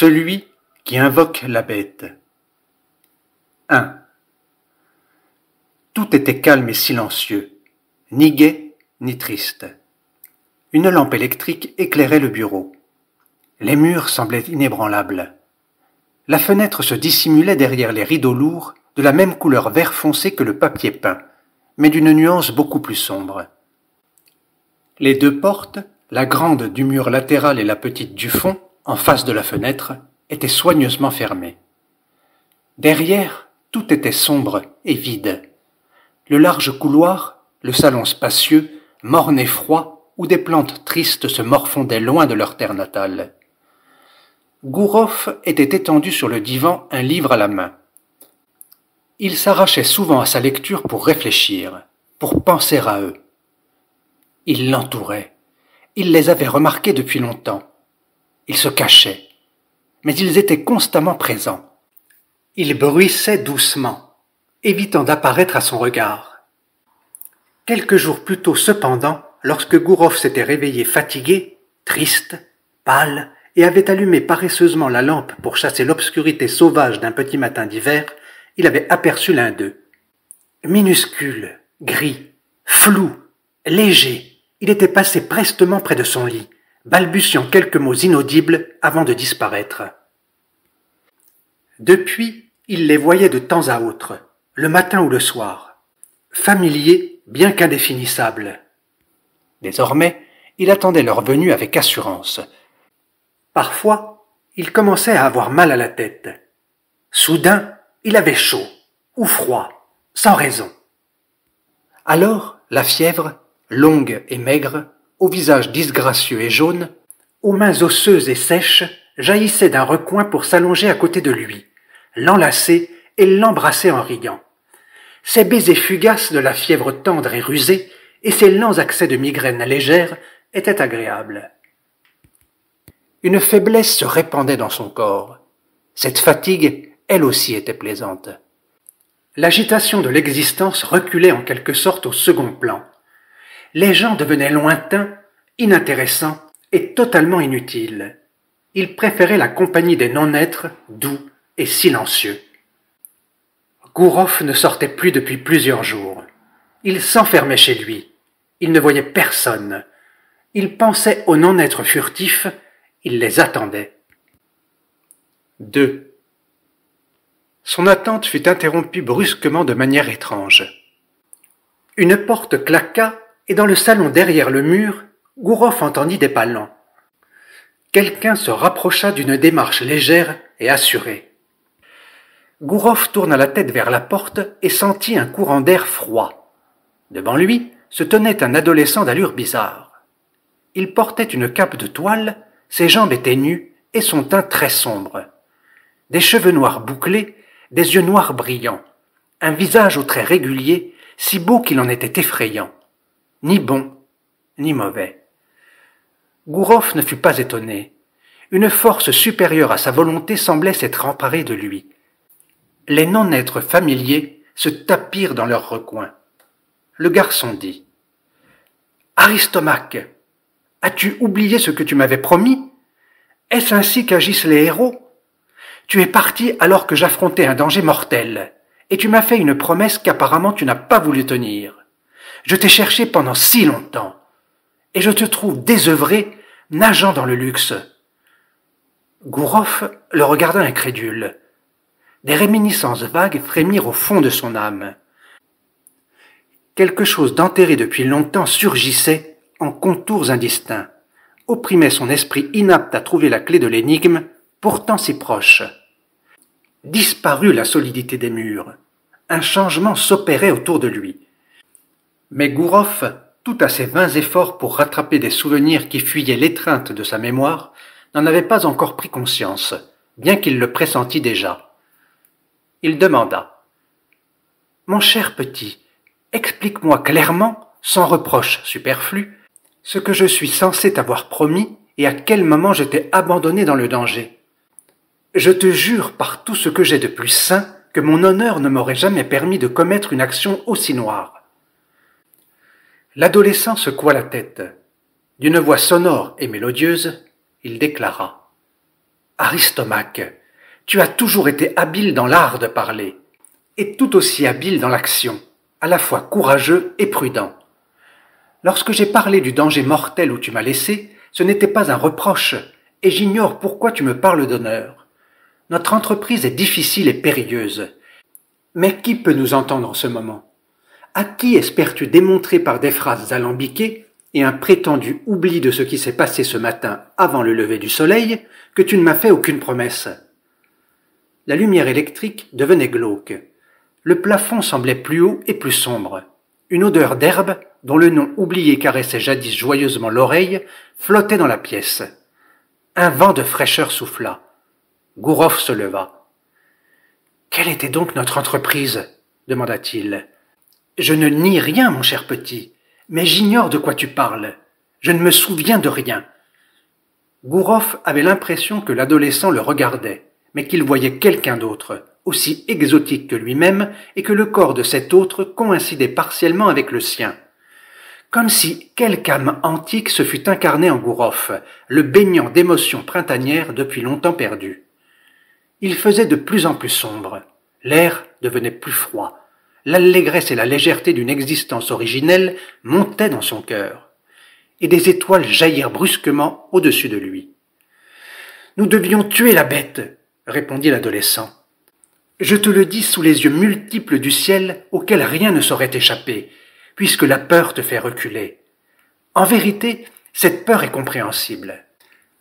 Celui qui invoque la bête. 1. Tout était calme et silencieux, ni gai, ni triste. Une lampe électrique éclairait le bureau. Les murs semblaient inébranlables. La fenêtre se dissimulait derrière les rideaux lourds de la même couleur vert foncé que le papier peint, mais d'une nuance beaucoup plus sombre. Les deux portes, la grande du mur latéral et la petite du fond, en face de la fenêtre, étaient soigneusement fermées. Derrière, tout était sombre et vide. Le large couloir, le salon spacieux, morne et froid, où des plantes tristes se morfondaient loin de leur terre natale. Gourov était étendu sur le divan, un livre à la main. Il s'arrachait souvent à sa lecture pour réfléchir, pour penser à eux. Ils l'entouraient. Il les avait remarqués depuis longtemps. Ils se cachaient, mais ils étaient constamment présents. Ils bruissaient doucement, évitant d'apparaître à son regard. Quelques jours plus tôt cependant, lorsque Gourov s'était réveillé fatigué, triste, pâle, et avait allumé paresseusement la lampe pour chasser l'obscurité sauvage d'un petit matin d'hiver, il avait aperçu l'un d'eux. Minuscule, gris, flou, léger, il était passé prestement près de son lit, balbutiant quelques mots inaudibles avant de disparaître. Depuis, il les voyait de temps à autre, le matin ou le soir, familiers bien qu'indéfinissables. Désormais, il attendait leur venue avec assurance. Parfois, il commençait à avoir mal à la tête. Soudain, il avait chaud ou froid, sans raison. Alors, la fièvre, longue et maigre, au visage disgracieux et jaune, aux mains osseuses et sèches, jaillissait d'un recoin pour s'allonger à côté de lui, l'enlacer et l'embrasser en riant. Ces baisers fugaces de la fièvre tendre et rusée et ces lents accès de migraine légère étaient agréables. Une faiblesse se répandait dans son corps. Cette fatigue, elle aussi, était plaisante. L'agitation de l'existence reculait en quelque sorte au second plan. Les gens devenaient lointains, inintéressants et totalement inutiles. Il préférait la compagnie des non-êtres doux et silencieux. Gourov ne sortait plus depuis plusieurs jours. Il s'enfermait chez lui. Il ne voyait personne. Il pensait aux non-êtres furtifs. Il les attendait. 2. Son attente fut interrompue brusquement de manière étrange. Une porte claqua et dans le salon derrière le mur, Gourov entendit des pas lents. Quelqu'un se rapprocha d'une démarche légère et assurée. Gourov tourna la tête vers la porte et sentit un courant d'air froid. Devant lui se tenait un adolescent d'allure bizarre. Il portait une cape de toile, ses jambes étaient nues et son teint très sombre. Des cheveux noirs bouclés, des yeux noirs brillants, un visage aux traits réguliers, si beau qu'il en était effrayant. Ni bon, ni mauvais. Gourov ne fut pas étonné. Une force supérieure à sa volonté semblait s'être emparée de lui. Les non-êtres familiers se tapirent dans leur recoin. Le garçon dit « Aristomaque, as-tu oublié ce que tu m'avais promis? Est-ce ainsi qu'agissent les héros? Tu es parti alors que j'affrontais un danger mortel, et tu m'as fait une promesse qu'apparemment tu n'as pas voulu tenir. Je t'ai cherché pendant si longtemps, et je te trouve désœuvré, nageant dans le luxe. » Gourov le regarda incrédule. Des réminiscences vagues frémirent au fond de son âme. Quelque chose d'enterré depuis longtemps surgissait en contours indistincts, opprimait son esprit inapte à trouver la clé de l'énigme, pourtant si proche. Disparut la solidité des murs. Un changement s'opérait autour de lui. Mais Gourov, tout à ses vains efforts pour rattraper des souvenirs qui fuyaient l'étreinte de sa mémoire, n'en avait pas encore pris conscience, bien qu'il le pressentît déjà. Il demanda « Mon cher petit, explique-moi clairement, sans reproche superflu, ce que je suis censé t'avoir promis et à quel moment je t'ai abandonné dans le danger. Je te jure par tout ce que j'ai de plus saint que mon honneur ne m'aurait jamais permis de commettre une action aussi noire. » L'adolescent secoua la tête. D'une voix sonore et mélodieuse, il déclara Aristomaque, tu as toujours été habile dans l'art de parler, et tout aussi habile dans l'action, à la fois courageux et prudent. Lorsque j'ai parlé du danger mortel où tu m'as laissé, ce n'était pas un reproche, et j'ignore pourquoi tu me parles d'honneur. Notre entreprise est difficile et périlleuse. Mais qui peut nous entendre en ce moment? À qui espères-tu démontrer par des phrases alambiquées et un prétendu oubli de ce qui s'est passé ce matin avant le lever du soleil que tu ne m'as fait aucune promesse? La lumière électrique devenait glauque. Le plafond semblait plus haut et plus sombre. Une odeur d'herbe, dont le nom oublié caressait jadis joyeusement l'oreille, flottait dans la pièce. Un vent de fraîcheur souffla. Gourov se leva. « Quelle était donc notre entreprise ?» demanda-t-il. « Je ne nie rien, mon cher petit, mais j'ignore de quoi tu parles. Je ne me souviens de rien. » Gourov avait l'impression que l'adolescent le regardait, mais qu'il voyait quelqu'un d'autre, aussi exotique que lui-même, et que le corps de cet autre coïncidait partiellement avec le sien. Comme si quelque âme antique se fût incarnée en Gourov, le baignant d'émotions printanières depuis longtemps perdues. Il faisait de plus en plus sombre, l'air devenait plus froid, l'allégresse et la légèreté d'une existence originelle montaient dans son cœur, et des étoiles jaillirent brusquement au-dessus de lui. « Nous devions tuer la bête, » répondit l'adolescent. « Je te le dis sous les yeux multiples du ciel auxquels rien ne saurait échapper, puisque la peur te fait reculer. En vérité, cette peur est compréhensible.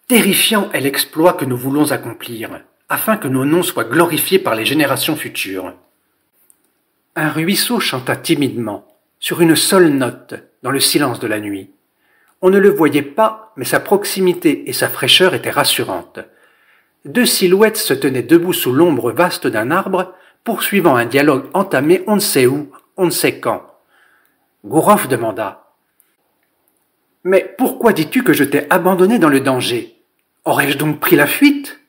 Terrifiant est l'exploit que nous voulons accomplir, afin que nos noms soient glorifiés par les générations futures. » Un ruisseau chanta timidement, sur une seule note, dans le silence de la nuit. On ne le voyait pas, mais sa proximité et sa fraîcheur étaient rassurantes. Deux silhouettes se tenaient debout sous l'ombre vaste d'un arbre, poursuivant un dialogue entamé on ne sait où, on ne sait quand. Gourov demanda. « Mais pourquoi dis-tu que je t'ai abandonné dans le danger? Aurais-je donc pris la fuite ?»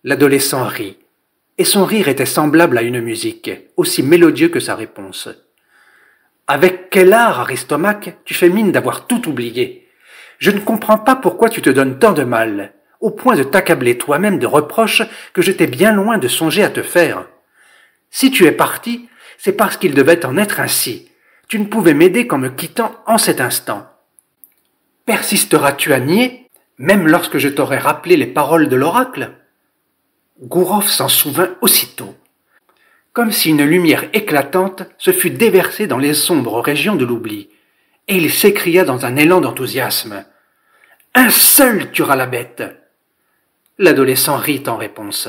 L'adolescent rit, et son rire était semblable à une musique, aussi mélodieux que sa réponse. « Avec quel art, Aristomaque, tu fais mine d'avoir tout oublié. Je ne comprends pas pourquoi tu te donnes tant de mal, au point de t'accabler toi-même de reproches que j'étais bien loin de songer à te faire. Si tu es parti, c'est parce qu'il devait en être ainsi. Tu ne pouvais m'aider qu'en me quittant en cet instant. Persisteras-tu à nier, même lorsque je t'aurai rappelé les paroles de l'oracle ?» Gourov s'en souvint aussitôt, comme si une lumière éclatante se fût déversée dans les sombres régions de l'oubli, et il s'écria dans un élan d'enthousiasme. « Un seul tuera la bête !» L'adolescent rit en réponse.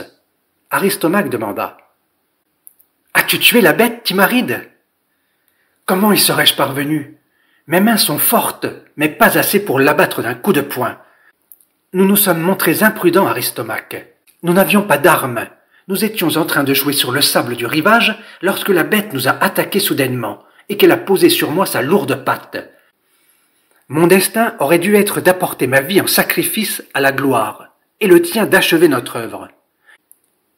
Aristomaque demanda. « As-tu tué la bête, Timaride ?»« Comment y serais-je parvenu? Mes mains sont fortes, mais pas assez pour l'abattre d'un coup de poing. Nous nous sommes montrés imprudents, Aristomaque. Nous n'avions pas d'armes. Nous étions en train de jouer sur le sable du rivage lorsque la bête nous a attaqués soudainement et qu'elle a posé sur moi sa lourde patte. Mon destin aurait dû être d'apporter ma vie en sacrifice à la gloire et le tien d'achever notre œuvre.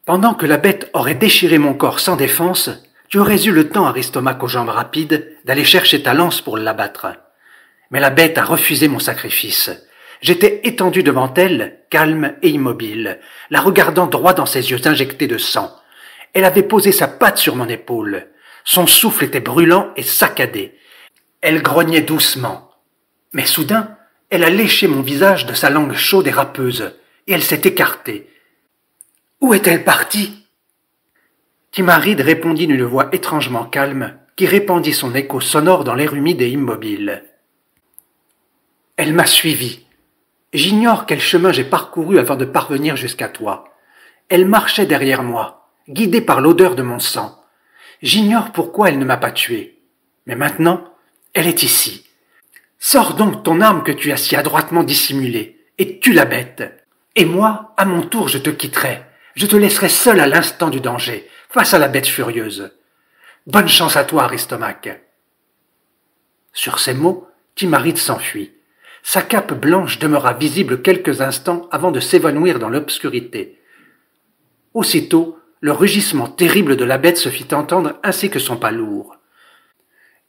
Pendant que la bête aurait déchiré mon corps sans défense, tu aurais eu le temps, Aristomaque aux jambes rapides, d'aller chercher ta lance pour l'abattre. Mais la bête a refusé mon sacrifice. J'étais étendu devant elle, calme et immobile, la regardant droit dans ses yeux injectés de sang. Elle avait posé sa patte sur mon épaule. Son souffle était brûlant et saccadé. Elle grognait doucement. Mais soudain, elle a léché mon visage de sa langue chaude et râpeuse, et elle s'est écartée. Où est-elle partie? Timaride répondit d'une voix étrangement calme, qui répandit son écho sonore dans l'air humide et immobile. Elle m'a suivi. J'ignore quel chemin j'ai parcouru avant de parvenir jusqu'à toi. Elle marchait derrière moi, guidée par l'odeur de mon sang. J'ignore pourquoi elle ne m'a pas tué. Mais maintenant, elle est ici. Sors donc ton arme que tu as si adroitement dissimulée, et tue la bête. Et moi, à mon tour, je te quitterai. Je te laisserai seul à l'instant du danger, face à la bête furieuse. Bonne chance à toi, Aristomaque. Sur ces mots, Timaride s'enfuit. Sa cape blanche demeura visible quelques instants avant de s'évanouir dans l'obscurité. Aussitôt, le rugissement terrible de la bête se fit entendre ainsi que son pas lourd.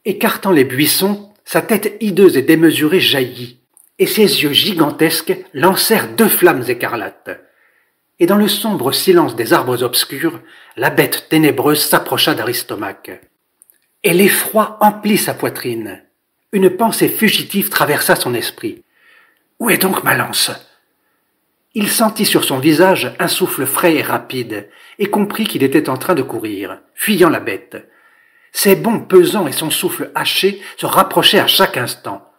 Écartant les buissons, sa tête hideuse et démesurée jaillit, et ses yeux gigantesques lancèrent 2 flammes écarlates. et dans le sombre silence des arbres obscurs, la bête ténébreuse s'approcha d'Aristomaque. Et l'effroi emplit sa poitrine. Une pensée fugitive traversa son esprit. « Où est donc ma lance ?» Il sentit sur son visage un souffle frais et rapide, et comprit qu'il était en train de courir, fuyant la bête. Ses bonds pesants et son souffle haché se rapprochaient à chaque instant.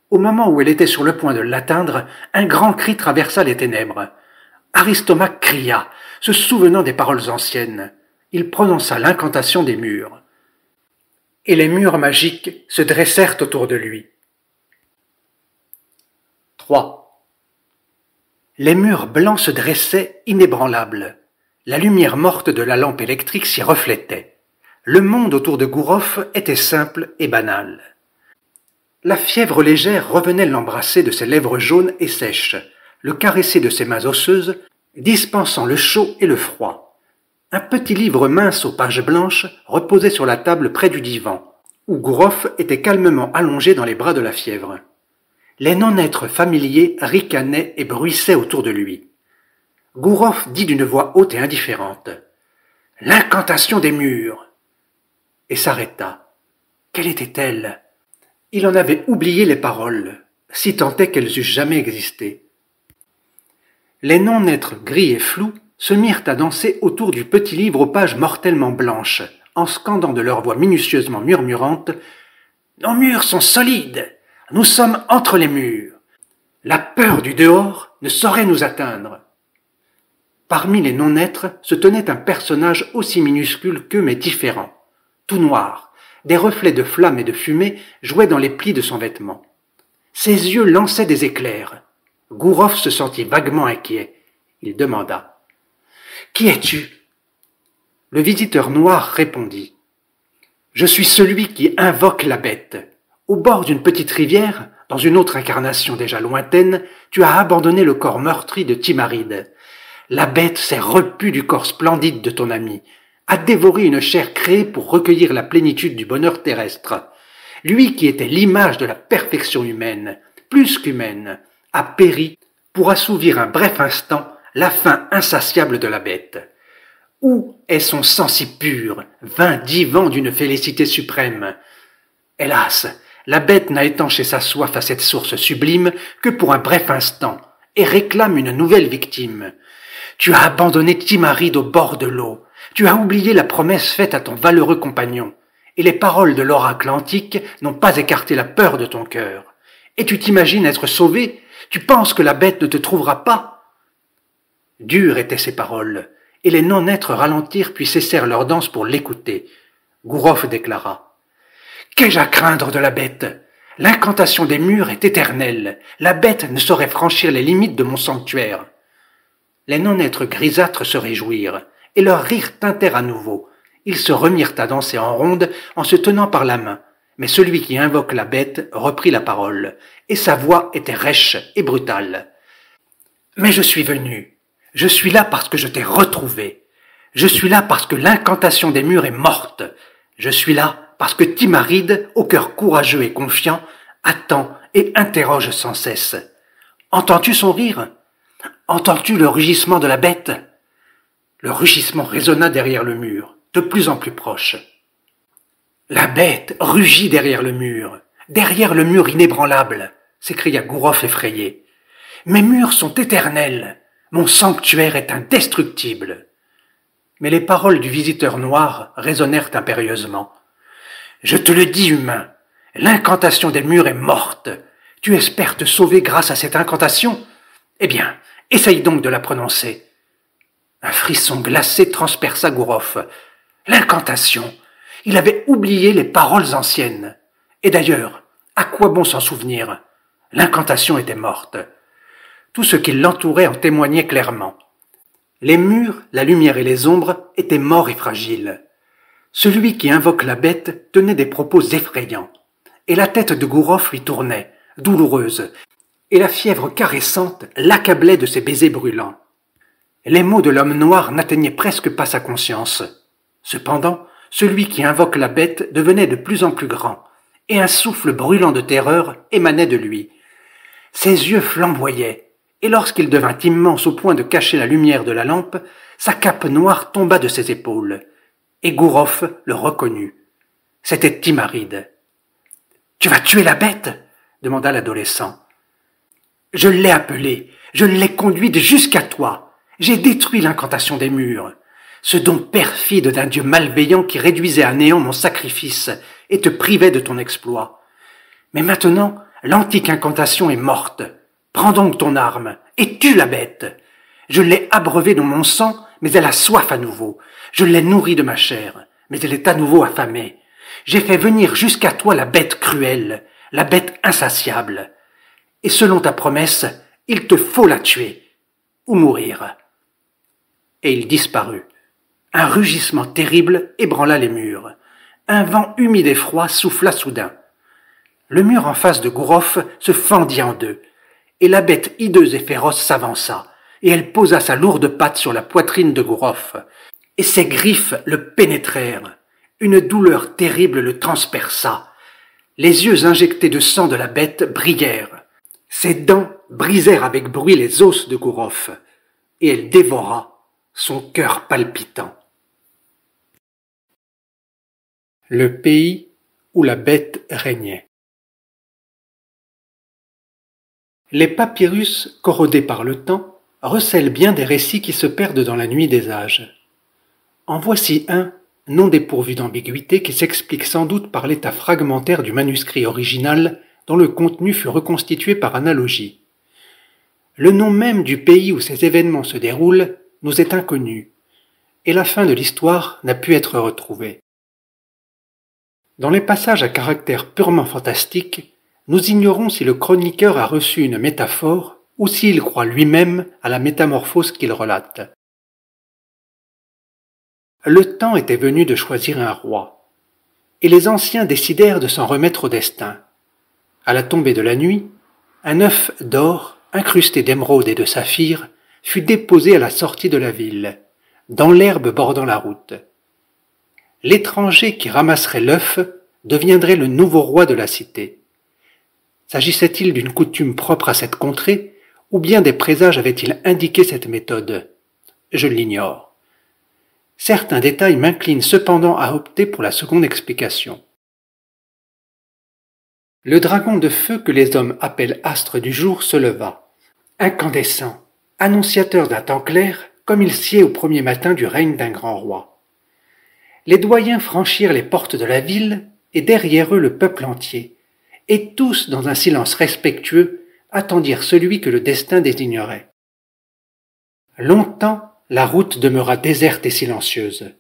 Au moment où elle était sur le point de l'atteindre, un grand cri traversa les ténèbres. Aristomaque cria, se souvenant des paroles anciennes. Il prononça l'incantation des murs. Et les murs magiques se dressèrent autour de lui. 3. Les murs blancs se dressaient inébranlables. La lumière morte de la lampe électrique s'y reflétait. Le monde autour de Gouroff était simple et banal. La fièvre légère revenait l'embrasser de ses lèvres jaunes et sèches, le caresser de ses mains osseuses, dispensant le chaud et le froid. Un petit livre mince aux pages blanches reposait sur la table près du divan, où Gouroff était calmement allongé dans les bras de la fièvre. Les non-êtres familiers ricanaient et bruissaient autour de lui. Gouroff dit d'une voix haute et indifférente « L'incantation des murs !» et s'arrêta. Quelle était-elle ? Il en avait oublié les paroles, si tant est qu'elles eussent jamais existé. Les non-êtres gris et flous se mirent à danser autour du petit livre aux pages mortellement blanches, en scandant de leur voix minutieusement murmurante « Nos murs sont solides, nous sommes entre les murs. La peur du dehors ne saurait nous atteindre. » Parmi les non-êtres se tenait un personnage aussi minuscule qu'eux mais différent, tout noir. Des reflets de flammes et de fumée jouaient dans les plis de son vêtement. Ses yeux lançaient des éclairs. Gouroff se sentit vaguement inquiet. Il demanda « Qui es-tu » Le visiteur noir répondit « Je suis celui qui invoque la bête. Au bord d'une petite rivière, dans une autre incarnation déjà lointaine, tu as abandonné le corps meurtri de Timaride. La bête s'est repue du corps splendide de ton ami, a dévoré une chair créée pour recueillir la plénitude du bonheur terrestre. Lui qui était l'image de la perfection humaine, plus qu'humaine, a péri pour assouvir un bref instant la faim insatiable de la bête. Où est son sang si pur, vin divin d'une félicité suprême? Hélas, la bête n'a étanché sa soif à cette source sublime que pour un bref instant, et réclame une nouvelle victime. Tu as abandonné Timaride au bord de l'eau, tu as oublié la promesse faite à ton valeureux compagnon, et les paroles de l'oracle antique n'ont pas écarté la peur de ton cœur. Et tu t'imagines être sauvé? Tu penses que la bête ne te trouvera pas? Dures étaient ces paroles, et les non-êtres ralentirent puis cessèrent leur danse pour l'écouter. Gouroff déclara « Qu'ai-je à craindre de la bête? L'incantation des murs est éternelle. La bête ne saurait franchir les limites de mon sanctuaire. » Les non-êtres grisâtres se réjouirent, et leurs rires tintèrent à nouveau. Ils se remirent à danser en ronde en se tenant par la main. Mais celui qui invoque la bête reprit la parole, et sa voix était rêche et brutale. « Mais je suis venu. Je suis là parce que je t'ai retrouvé. Je suis là parce que l'incantation des murs est morte. Je suis là parce que Timaride, au cœur courageux et confiant, attend et interroge sans cesse. Entends-tu son rire? Entends-tu le rugissement de la bête? » Le rugissement résonna derrière le mur, de plus en plus proche. La bête rugit derrière le mur inébranlable, s'écria Gouroff effrayé. Mes murs sont éternels, mon sanctuaire est indestructible. Mais les paroles du visiteur noir résonnèrent impérieusement. Je te le dis, humain, l'incantation des murs est morte. Tu espères te sauver grâce à cette incantation? Eh bien, essaye donc de la prononcer. Un frisson glacé transperça Gouroff. L'incantation. Il avait oublié les paroles anciennes. Et d'ailleurs, à quoi bon s'en souvenir? L'incantation était morte. Tout ce qui l'entourait en témoignait clairement. Les murs, la lumière et les ombres étaient morts et fragiles. Celui qui invoque la bête tenait des propos effrayants. Et la tête de Gouroff lui tournait, douloureuse, et la fièvre caressante l'accablait de ses baisers brûlants. Les mots de l'homme noir n'atteignaient presque pas sa conscience. Cependant, celui qui invoque la bête devenait de plus en plus grand, et un souffle brûlant de terreur émanait de lui. Ses yeux flamboyaient, et lorsqu'il devint immense au point de cacher la lumière de la lampe, sa cape noire tomba de ses épaules, et Gouroff le reconnut. C'était Timaride. « Tu vas tuer la bête ?» demanda l'adolescent. « Je l'ai appelée, je l'ai conduite jusqu'à toi. J'ai détruit l'incantation des murs. Ce don perfide d'un dieu malveillant qui réduisait à néant mon sacrifice et te privait de ton exploit. Mais maintenant, l'antique incantation est morte. Prends donc ton arme et tue la bête. Je l'ai abreuvée dans mon sang, mais elle a soif à nouveau. Je l'ai nourrie de ma chair, mais elle est à nouveau affamée. J'ai fait venir jusqu'à toi la bête cruelle, la bête insatiable. Et selon ta promesse, il te faut la tuer, ou mourir. » Et il disparut. Un rugissement terrible ébranla les murs. Un vent humide et froid souffla soudain. Le mur en face de Gouroff se fendit en deux, et la bête hideuse et féroce s'avança, et elle posa sa lourde patte sur la poitrine de Gouroff, et ses griffes le pénétrèrent. Une douleur terrible le transperça. Les yeux injectés de sang de la bête brillèrent. Ses dents brisèrent avec bruit les os de Gouroff, et elle dévora son cœur palpitant. Le pays où la bête régnait. Les papyrus, corrodés par le temps, recèlent bien des récits qui se perdent dans la nuit des âges. En voici un, non dépourvu d'ambiguïté, qui s'explique sans doute par l'état fragmentaire du manuscrit original dont le contenu fut reconstitué par analogie. Le nom même du pays où ces événements se déroulent nous est inconnu, et la fin de l'histoire n'a pu être retrouvée. Dans les passages à caractère purement fantastique, nous ignorons si le chroniqueur a reçu une métaphore ou s'il croit lui-même à la métamorphose qu'il relate. Le temps était venu de choisir un roi, et les anciens décidèrent de s'en remettre au destin. À la tombée de la nuit, un œuf d'or, incrusté d'émeraude et de saphir, fut déposé à la sortie de la ville, dans l'herbe bordant la route. L'étranger qui ramasserait l'œuf deviendrait le nouveau roi de la cité. S'agissait-il d'une coutume propre à cette contrée, ou bien des présages avaient-ils indiqué cette méthode? Je l'ignore. Certains détails m'inclinent cependant à opter pour la seconde explication. Le dragon de feu que les hommes appellent astre du jour se leva, incandescent, annonciateur d'un temps clair, comme il sied au premier matin du règne d'un grand roi. Les doyens franchirent les portes de la ville, et derrière eux le peuple entier, et tous, dans un silence respectueux, attendirent celui que le destin désignerait. Longtemps, la route demeura déserte et silencieuse,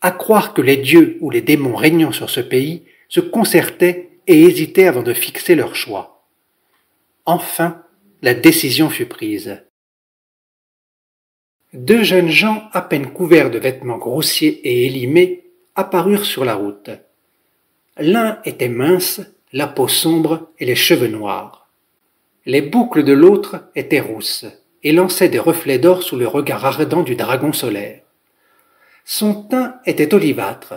à croire que les dieux ou les démons régnant sur ce pays se concertaient et hésitaient avant de fixer leur choix. Enfin, la décision fut prise. Deux jeunes gens, à peine couverts de vêtements grossiers et élimés, apparurent sur la route. L'un était mince, la peau sombre et les cheveux noirs. Les boucles de l'autre étaient rousses et lançaient des reflets d'or sous le regard ardent du dragon solaire. Son teint était olivâtre,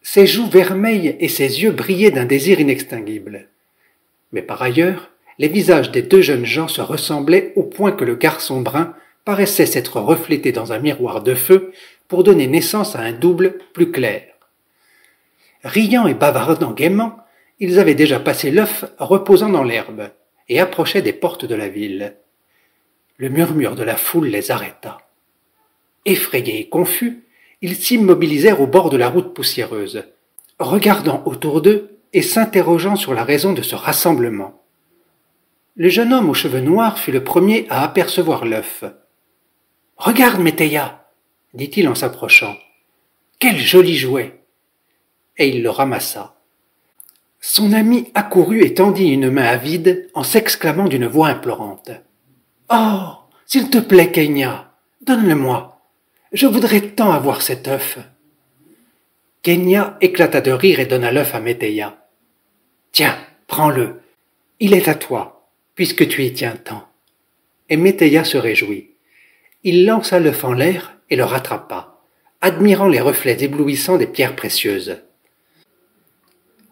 ses joues vermeilles et ses yeux brillaient d'un désir inextinguible. Mais par ailleurs, les visages des deux jeunes gens se ressemblaient au point que le garçon brun paraissait s'être reflété dans un miroir de feu pour donner naissance à un double plus clair. Riant et bavardant gaiement, ils avaient déjà passé l'œuf reposant dans l'herbe et approchaient des portes de la ville. Le murmure de la foule les arrêta. Effrayés et confus, ils s'immobilisèrent au bord de la route poussiéreuse, regardant autour d'eux et s'interrogeant sur la raison de ce rassemblement. Le jeune homme aux cheveux noirs fut le premier à apercevoir l'œuf. « Regarde, Météia !» dit-il en s'approchant. « Quel joli jouet !» Et il le ramassa. Son ami accourut et tendit une main avide en s'exclamant d'une voix implorante. « Oh, s'il te plaît, Kenya, donne-le-moi. Je voudrais tant avoir cet œuf. » Kenya éclata de rire et donna l'œuf à Météia. « Tiens, prends-le. Il est à toi, puisque tu y tiens tant. » Et Météia se réjouit. Il lança l'œuf en l'air et le rattrapa, admirant les reflets éblouissants des pierres précieuses.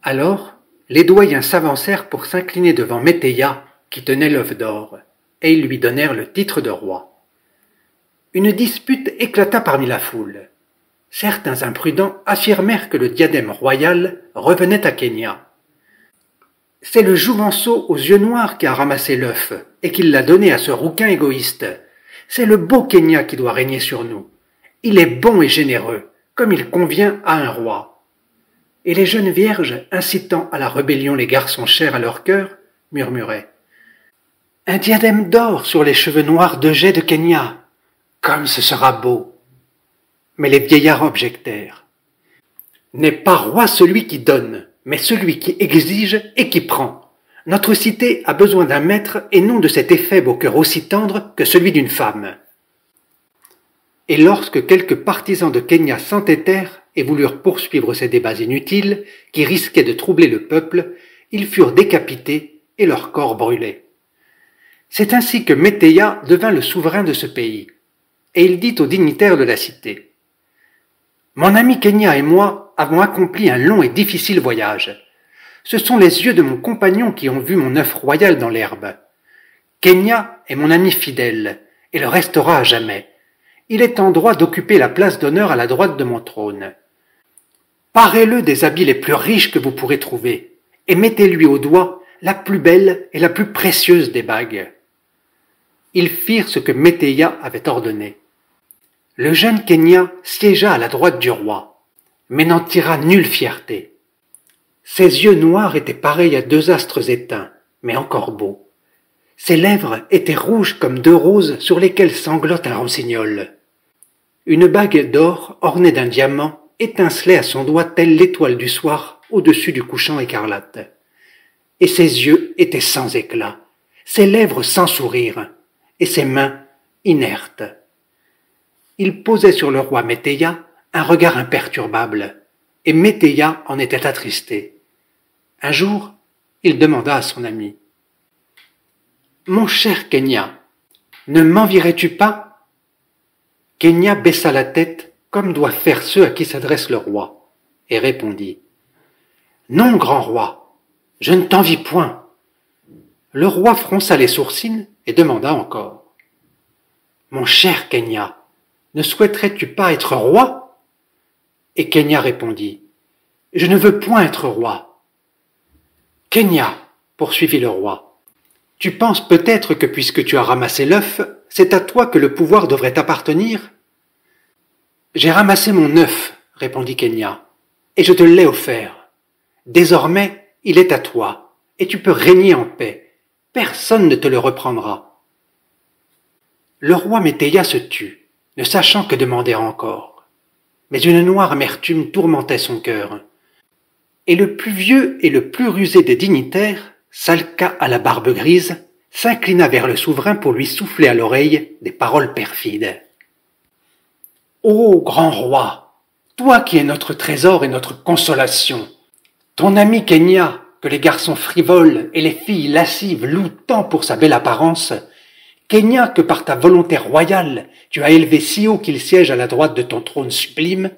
Alors, les doyens s'avancèrent pour s'incliner devant Météia, qui tenait l'œuf d'or. et ils lui donnèrent le titre de roi. Une dispute éclata parmi la foule. Certains imprudents affirmèrent que le diadème royal revenait à Kenya. « C'est le jouvenceau aux yeux noirs qui a ramassé l'œuf et qui l'a donné à ce rouquin égoïste. C'est le beau Kenya qui doit régner sur nous. Il est bon et généreux, comme il convient à un roi. » Et les jeunes vierges, incitant à la rébellion les garçons chers à leur cœur, murmuraient « Un diadème d'or sur les cheveux noirs de jais de Kenya, comme ce sera beau !» Mais les vieillards objectèrent. « N'est pas roi celui qui donne, mais celui qui exige et qui prend. Notre cité a besoin d'un maître et non de cet éphèbe au cœur aussi tendre que celui d'une femme. » Et lorsque quelques partisans de Kenya s'entêtèrent et voulurent poursuivre ces débats inutiles qui risquaient de troubler le peuple, ils furent décapités et leurs corps brûlés. C'est ainsi que Météya devint le souverain de ce pays, et il dit aux dignitaires de la cité « Mon ami Kenya et moi avons accompli un long et difficile voyage. Ce sont les yeux de mon compagnon qui ont vu mon œuf royal dans l'herbe. Kenya est mon ami fidèle, et le restera à jamais. Il est en droit d'occuper la place d'honneur à la droite de mon trône. Parez-le des habits les plus riches que vous pourrez trouver, et mettez-lui au doigt la plus belle et la plus précieuse des bagues. » Ils firent ce que Météya avait ordonné. Le jeune Kenya siégea à la droite du roi, mais n'en tira nulle fierté. Ses yeux noirs étaient pareils à deux astres éteints, mais encore beaux. Ses lèvres étaient rouges comme deux roses sur lesquelles sanglote un rossignol. Une bague d'or ornée d'un diamant étincelait à son doigt telle l'étoile du soir au-dessus du couchant écarlate. Et ses yeux étaient sans éclat, ses lèvres sans sourire, et ses mains inertes. Il posait sur le roi Météya un regard imperturbable, et Météya en était attristé. Un jour, il demanda à son ami « Mon cher Kenya, ne m'envierais-tu pas ?» Kenya baissa la tête comme doivent faire ceux à qui s'adresse le roi, et répondit « Non, grand roi, je ne t'envie point. » Le roi fronça les sourcils et demanda encore « Mon cher Kenya, ne souhaiterais-tu pas être roi ?» Et Kenya répondit « Je ne veux point être roi. » « Kenya, poursuivit le roi, tu penses peut-être que puisque tu as ramassé l'œuf, c'est à toi que le pouvoir devrait appartenir ? J'ai ramassé mon œuf, répondit Kenya, et je te l'ai offert. Désormais, il est à toi, et tu peux régner en paix. Personne ne te le reprendra. Le roi Météya se tut, ne sachant que demander encore. Mais une noire amertume tourmentait son cœur. Et le plus vieux et le plus rusé des dignitaires, Salka à la barbe grise, s'inclina vers le souverain pour lui souffler à l'oreille des paroles perfides. « Ô grand roi, toi qui es notre trésor et notre consolation, ton ami Kenya, que les garçons frivoles et les filles lascives louent tant pour sa belle apparence, Kenya que par ta volonté royale tu as élevé si haut qu'il siège à la droite de ton trône sublime,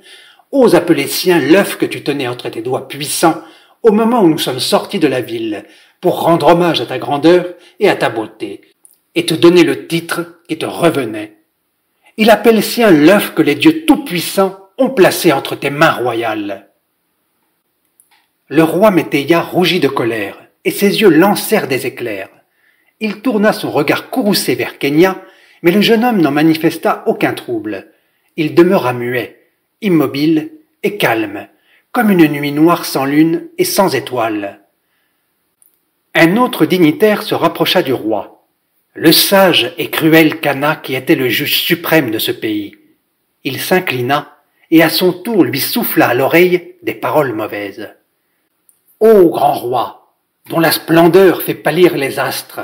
ose appeler sien l'œuf que tu tenais entre tes doigts puissants au moment où nous sommes sortis de la ville, pour rendre hommage à ta grandeur et à ta beauté, et te donner le titre qui te revenait. Il appelle sien l'œuf que les dieux tout-puissants ont placé entre tes mains royales. » Le roi Météya rougit de colère, et ses yeux lancèrent des éclairs. Il tourna son regard courroucé vers Kenya, mais le jeune homme n'en manifesta aucun trouble. Il demeura muet, immobile et calme, comme une nuit noire sans lune et sans étoiles. Un autre dignitaire se rapprocha du roi, le sage et cruel Kana qui était le juge suprême de ce pays. Il s'inclina et à son tour lui souffla à l'oreille des paroles mauvaises. « Ô grand roi, dont la splendeur fait pâlir les astres,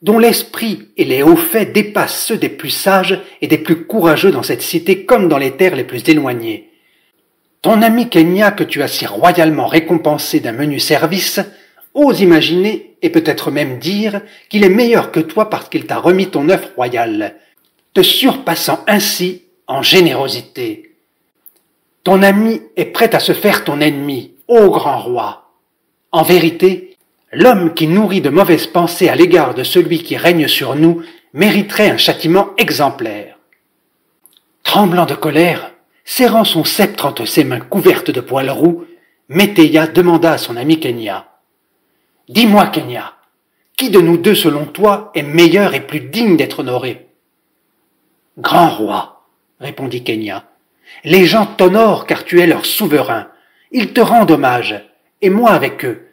dont l'esprit et les hauts faits dépassent ceux des plus sages et des plus courageux dans cette cité comme dans les terres les plus éloignées. Ton ami Kenya que tu as si royalement récompensé d'un menu service, ose imaginer et peut-être même dire qu'il est meilleur que toi parce qu'il t'a remis ton œuf royal, te surpassant ainsi en générosité. Ton ami est prêt à se faire ton ennemi, ô grand roi. En vérité, L'homme qui nourrit de mauvaises pensées à l'égard de celui qui règne sur nous mériterait un châtiment exemplaire. Tremblant de colère, serrant son sceptre entre ses mains couvertes de poils roux, Météia demanda à son ami Kenya. « Dis-moi, Kenya, qui de nous deux, selon toi, est meilleur et plus digne d'être honoré ?» ?»« Grand roi, répondit Kenya, les gens t'honorent car tu es leur souverain. Ils te rendent hommage, et moi avec eux.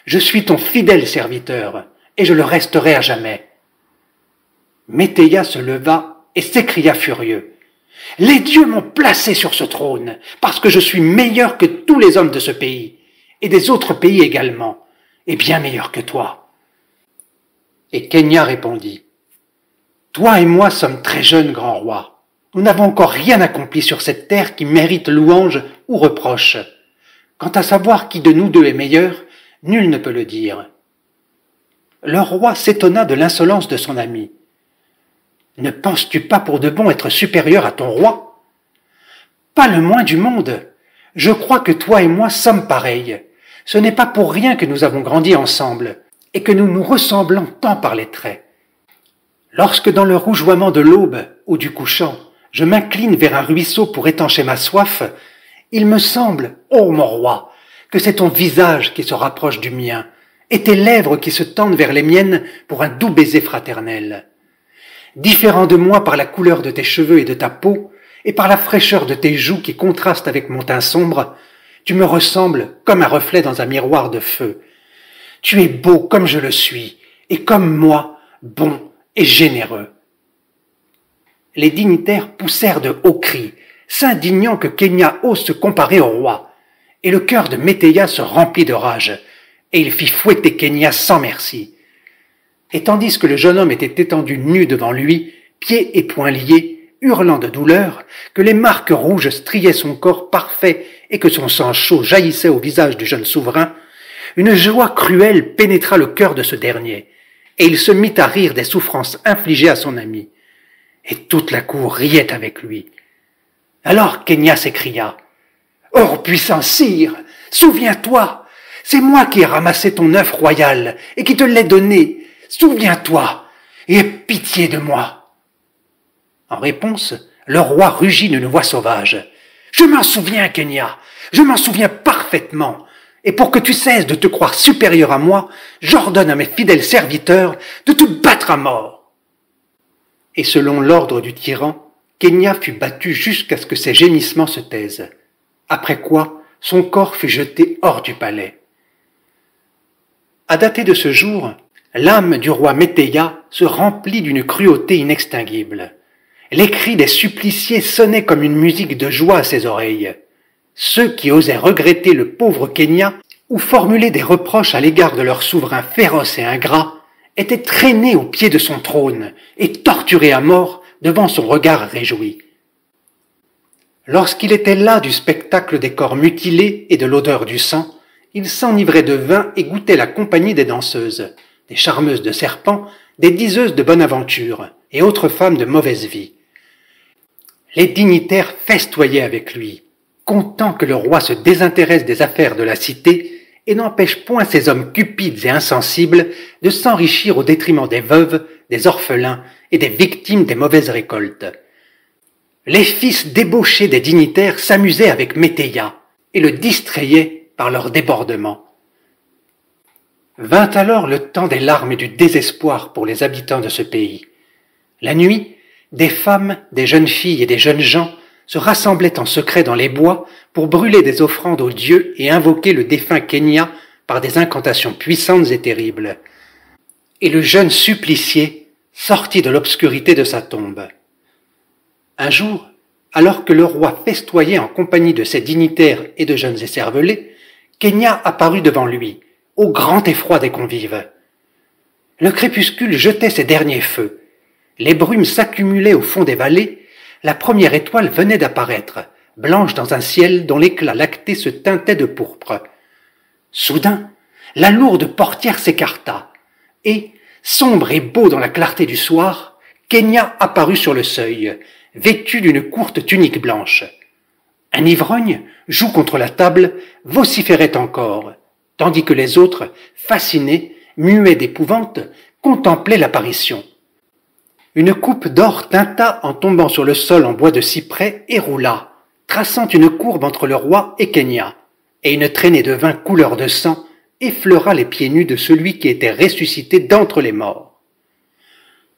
Je suis ton fidèle serviteur, et je le resterai à jamais. » Météia se leva et s'écria furieux. « Les dieux m'ont placé sur ce trône, parce que je suis meilleur que tous les hommes de ce pays, et des autres pays également, et bien meilleur que toi. » Et Kenya répondit. « Toi et moi sommes très jeunes, grand roi. Nous n'avons encore rien accompli sur cette terre qui mérite louange ou reproche. Quant à savoir qui de nous deux est meilleur, nul ne peut le dire. » Le roi s'étonna de l'insolence de son ami. « Ne penses-tu pas pour de bon être supérieur à ton roi ? » ?»« Pas le moins du monde. Je crois que toi et moi sommes pareils. Ce n'est pas pour rien que nous avons grandi ensemble, et que nous nous ressemblons tant par les traits. Lorsque dans le rougeoiement de l'aube ou du couchant, je m'incline vers un ruisseau pour étancher ma soif, il me semble, ô mon roi, que c'est ton visage qui se rapproche du mien, et tes lèvres qui se tendent vers les miennes pour un doux baiser fraternel. Différent de moi par la couleur de tes cheveux et de ta peau, et par la fraîcheur de tes joues qui contrastent avec mon teint sombre, tu me ressembles comme un reflet dans un miroir de feu. Tu es beau comme je le suis, et comme moi, bon et généreux. » Les dignitaires poussèrent de hauts cris, s'indignant que Kenya ose se comparer au roi, et le cœur de Météia se remplit de rage, et il fit fouetter Kenya sans merci. Et tandis que le jeune homme était étendu nu devant lui, pieds et poings liés, hurlant de douleur, que les marques rouges striaient son corps parfait et que son sang chaud jaillissait au visage du jeune souverain, une joie cruelle pénétra le cœur de ce dernier, et il se mit à rire des souffrances infligées à son ami. Et toute la cour riait avec lui. Alors Kenya s'écria. « Ô puissant sire, souviens-toi, c'est moi qui ai ramassé ton œuf royal et qui te l'ai donné. Souviens-toi et aie pitié de moi. » En réponse, le roi rugit d'une voix sauvage. « Je m'en souviens, Kenya, je m'en souviens parfaitement. Et pour que tu cesses de te croire supérieur à moi, j'ordonne à mes fidèles serviteurs de te battre à mort. » Et selon l'ordre du tyran, Kenya fut battu jusqu'à ce que ses gémissements se taisent. Après quoi, son corps fut jeté hors du palais. À dater de ce jour, l'âme du roi Météia se remplit d'une cruauté inextinguible. Les cris des suppliciés sonnaient comme une musique de joie à ses oreilles. Ceux qui osaient regretter le pauvre Kenya ou formuler des reproches à l'égard de leur souverain féroce et ingrat étaient traînés au pied de son trône et torturés à mort devant son regard réjoui. Lorsqu'il était las du spectacle des corps mutilés et de l'odeur du sang, il s'enivrait de vin et goûtait la compagnie des danseuses, des charmeuses de serpents, des diseuses de bonne aventure et autres femmes de mauvaise vie. Les dignitaires festoyaient avec lui, contents que le roi se désintéresse des affaires de la cité et n'empêche point ces hommes cupides et insensibles de s'enrichir au détriment des veuves, des orphelins et des victimes des mauvaises récoltes. Les fils débauchés des dignitaires s'amusaient avec Météia et le distrayaient par leur débordement. Vint alors le temps des larmes et du désespoir pour les habitants de ce pays. La nuit, des femmes, des jeunes filles et des jeunes gens se rassemblaient en secret dans les bois pour brûler des offrandes aux dieux et invoquer le défunt Kenya par des incantations puissantes et terribles. Et le jeune supplicié sortit de l'obscurité de sa tombe. Un jour, alors que le roi festoyait en compagnie de ses dignitaires et de jeunes écervelés, Kenya apparut devant lui, au grand effroi des convives. Le crépuscule jetait ses derniers feux. Les brumes s'accumulaient au fond des vallées. La première étoile venait d'apparaître, blanche dans un ciel dont l'éclat lacté se teintait de pourpre. Soudain, la lourde portière s'écarta, et, sombre et beau dans la clarté du soir, Kenya apparut sur le seuil, vêtu d'une courte tunique blanche. Un ivrogne, joue contre la table, vociférait encore. tandis que les autres, fascinés, muets d'épouvante, contemplaient l'apparition. Une coupe d'or tinta en tombant sur le sol en bois de cyprès et roula, traçant une courbe entre le roi et Kenya, et une traînée de vin couleur de sang effleura les pieds nus de celui qui était ressuscité d'entre les morts.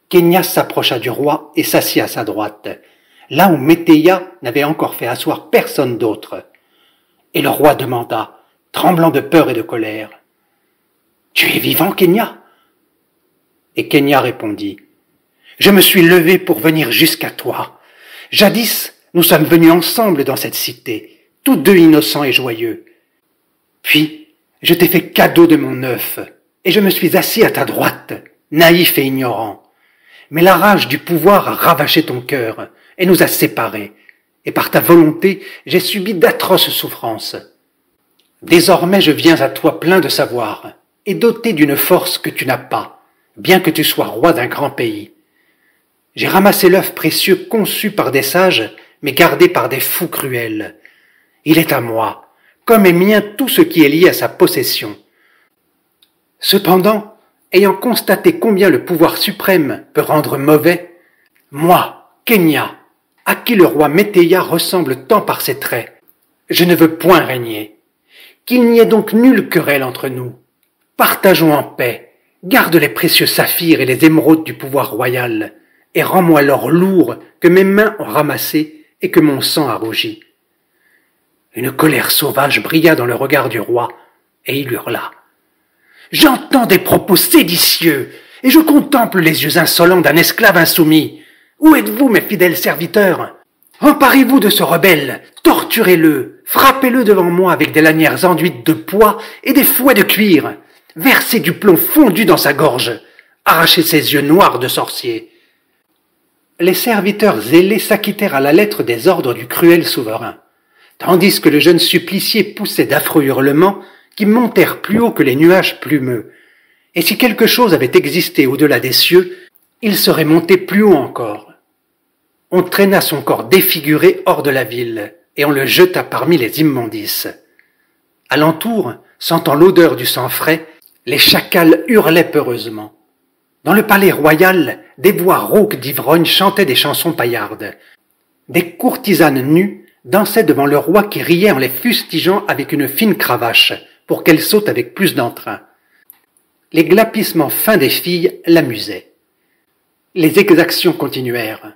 Kenya s'approcha du roi et s'assit à sa droite, là où Météia n'avait encore fait asseoir personne d'autre. Et le roi demanda, tremblant de peur et de colère, « Tu es vivant, Kenya ?» Et Kenya répondit, « Je me suis levé pour venir jusqu'à toi. Jadis, nous sommes venus ensemble dans cette cité, tous deux innocents et joyeux. Puis, je t'ai fait cadeau de mon œuf, et je me suis assis à ta droite, naïf et ignorant. Mais la rage du pouvoir a ravaché ton cœur et nous a séparés, et par ta volonté, j'ai subi d'atroces souffrances. Désormais, je viens à toi plein de savoir, et doté d'une force que tu n'as pas, bien que tu sois roi d'un grand pays. J'ai ramassé l'œuf précieux conçu par des sages, mais gardé par des fous cruels. Il est à moi, comme est mien tout ce qui est lié à sa possession. Cependant, ayant constaté combien le pouvoir suprême peut rendre mauvais, moi, Kenya, à qui le roi Météia ressemble tant par ses traits, je ne veux point régner. Qu'il n'y ait donc nulle querelle entre nous. Partageons en paix, garde les précieux saphirs et les émeraudes du pouvoir royal, et rends-moi l'or lourd que mes mains ont ramassé et que mon sang a rougi. Une colère sauvage brilla dans le regard du roi, et il hurla. J'entends des propos séditieux, et je contemple les yeux insolents d'un esclave insoumis. Où êtes-vous, mes fidèles serviteurs? Emparez-vous de ce rebelle, torturez-le, frappez-le devant moi avec des lanières enduites de pois et des fouets de cuir, versez du plomb fondu dans sa gorge, arrachez ses yeux noirs de sorcier. Les serviteurs zélés s'acquittèrent à la lettre des ordres du cruel souverain, tandis que le jeune supplicié poussait d'affreux hurlements qui montèrent plus haut que les nuages plumeux, et si quelque chose avait existé au-delà des cieux, il serait monté plus haut encore. On traîna son corps défiguré hors de la ville, et on le jeta parmi les immondices. Alentour, sentant l'odeur du sang frais, les chacals hurlaient peureusement. Dans le palais royal, des voix rauques d'ivrognes chantaient des chansons paillardes. Des courtisanes nues dansaient devant le roi qui riait en les fustigeant avec une fine cravache, pour qu'elles sautent avec plus d'entrain. Les glapissements fins des filles l'amusaient. Les exactions continuèrent.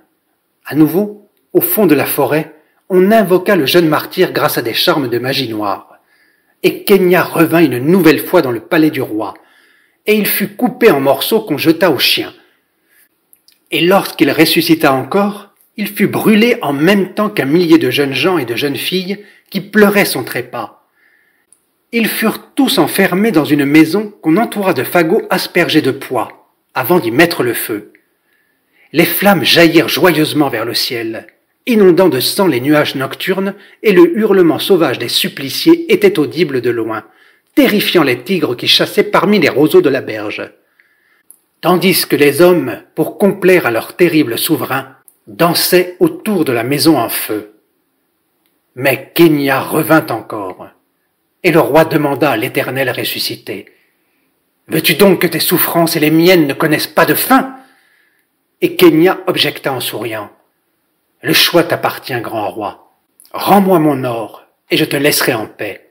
À nouveau, au fond de la forêt, on invoqua le jeune martyr grâce à des charmes de magie noire. Et Kenya revint une nouvelle fois dans le palais du roi, et il fut coupé en morceaux qu'on jeta aux chiens. Et lorsqu'il ressuscita encore, il fut brûlé en même temps qu'un millier de jeunes gens et de jeunes filles qui pleuraient son trépas. Ils furent tous enfermés dans une maison qu'on entoura de fagots aspergés de pois, avant d'y mettre le feu. Les flammes jaillirent joyeusement vers le ciel, inondant de sang les nuages nocturnes, et le hurlement sauvage des suppliciés était audible de loin, terrifiant les tigres qui chassaient parmi les roseaux de la berge. Tandis que les hommes, pour complaire à leur terrible souverain, dansaient autour de la maison en feu. Mais Kenya revint encore. Et le roi demanda à l'Éternel ressuscité, « Veux-tu donc que tes souffrances et les miennes ne connaissent pas de fin ?» Et Kenya objecta en souriant, « Le choix t'appartient, grand roi. Rends-moi mon or, et je te laisserai en paix. »«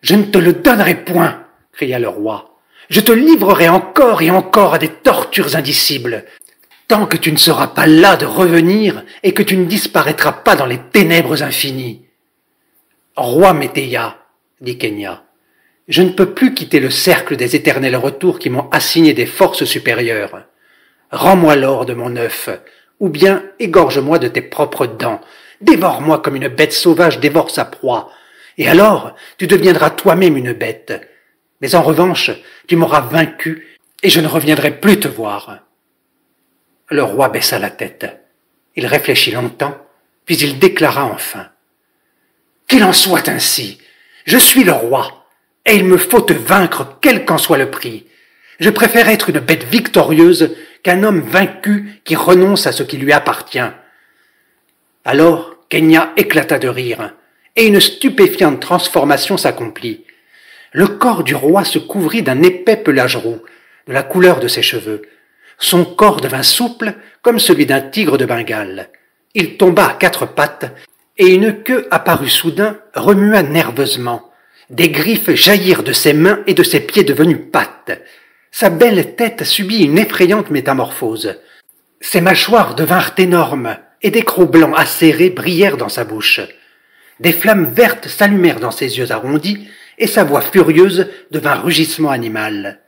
Je ne te le donnerai point, » cria le roi. « Je te livrerai encore et encore à des tortures indicibles, tant que tu ne seras pas las de revenir et que tu ne disparaîtras pas dans les ténèbres infinies. »« Roi Météia, » dit Kenya, « je ne peux plus quitter le cercle des éternels retours qui m'ont assigné des forces supérieures. Rends-moi l'or de mon œuf, ou bien égorge-moi de tes propres dents, dévore-moi comme une bête sauvage dévore sa proie, et alors tu deviendras toi-même une bête. Mais en revanche, tu m'auras vaincu, et je ne reviendrai plus te voir. » Le roi baissa la tête. Il réfléchit longtemps, puis il déclara enfin, « Qu'il en soit ainsi. Je suis le roi, et il me faut te vaincre quel qu'en soit le prix. Je préfère être une bête victorieuse qu'un homme vaincu qui renonce à ce qui lui appartient. » Alors Kenya éclata de rire, et une stupéfiante transformation s'accomplit. le corps du roi se couvrit d'un épais pelage roux, de la couleur de ses cheveux. Son corps devint souple comme celui d'un tigre de Bengale. Il tomba à quatre pattes, et une queue apparut soudain, remua nerveusement. Des griffes jaillirent de ses mains et de ses pieds devenus pattes. Sa belle tête subit une effrayante métamorphose. Ses mâchoires devinrent énormes, et des crocs blancs acérés brillèrent dans sa bouche. Des flammes vertes s'allumèrent dans ses yeux arrondis, et sa voix furieuse devint rugissement animal.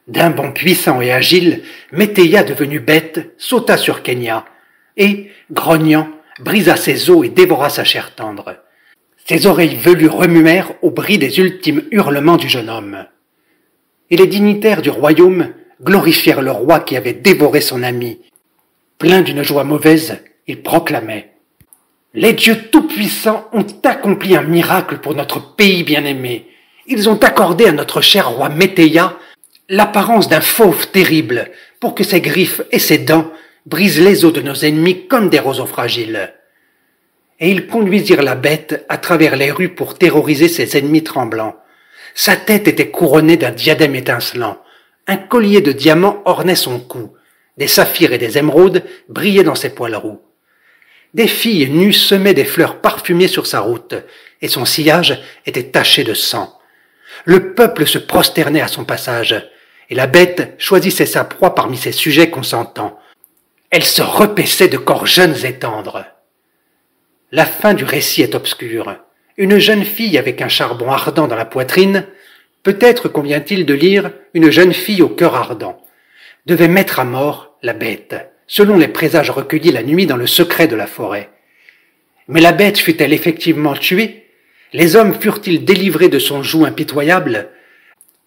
D'un bond puissant et agile, Météia, devenu bête, sauta sur Kenya, et, grognant, brisa ses os et dévora sa chair tendre. Ses oreilles velues remuèrent au bruit des ultimes hurlements du jeune homme. Et les dignitaires du royaume glorifièrent le roi qui avait dévoré son ami. Plein d'une joie mauvaise, il proclamait « Les dieux tout-puissants ont accompli un miracle pour notre pays bien-aimé. Ils ont accordé à notre cher roi Météia l'apparence d'un fauve terrible pour que ses griffes et ses dents brisent les os de nos ennemis comme des roseaux fragiles. » Et ils conduisirent la bête à travers les rues pour terroriser ses ennemis tremblants. Sa tête était couronnée d'un diadème étincelant. Un collier de diamants ornait son cou. Des saphirs et des émeraudes brillaient dans ses poils roux. Des filles nues semaient des fleurs parfumées sur sa route, et son sillage était taché de sang. Le peuple se prosternait à son passage, et la bête choisissait sa proie parmi ses sujets consentants. Elle se repaissait de corps jeunes et tendres. La fin du récit est obscure. Une jeune fille avec un charbon ardent dans la poitrine, peut-être convient-il de lire une jeune fille au cœur ardent, devait mettre à mort la bête, selon les présages recueillis la nuit dans le secret de la forêt. Mais la bête fut-elle effectivement tuée? Les hommes furent-ils délivrés de son joug impitoyable?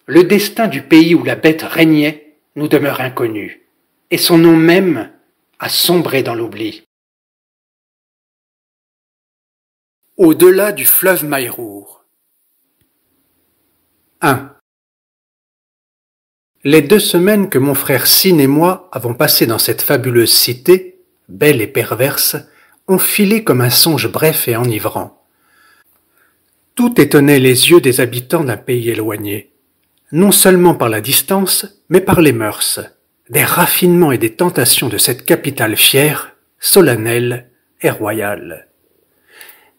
Le destin du pays où la bête régnait nous demeure inconnu, et son nom même a sombré dans l'oubli. Au-delà du fleuve Maïrour. 1. Les 2 semaines que mon frère Sin et moi avons passées dans cette fabuleuse cité, belle et perverse, ont filé comme un songe bref et enivrant. Tout étonnait les yeux des habitants d'un pays éloigné, non seulement par la distance, mais par les mœurs, des raffinements et des tentations de cette capitale fière, solennelle et royale.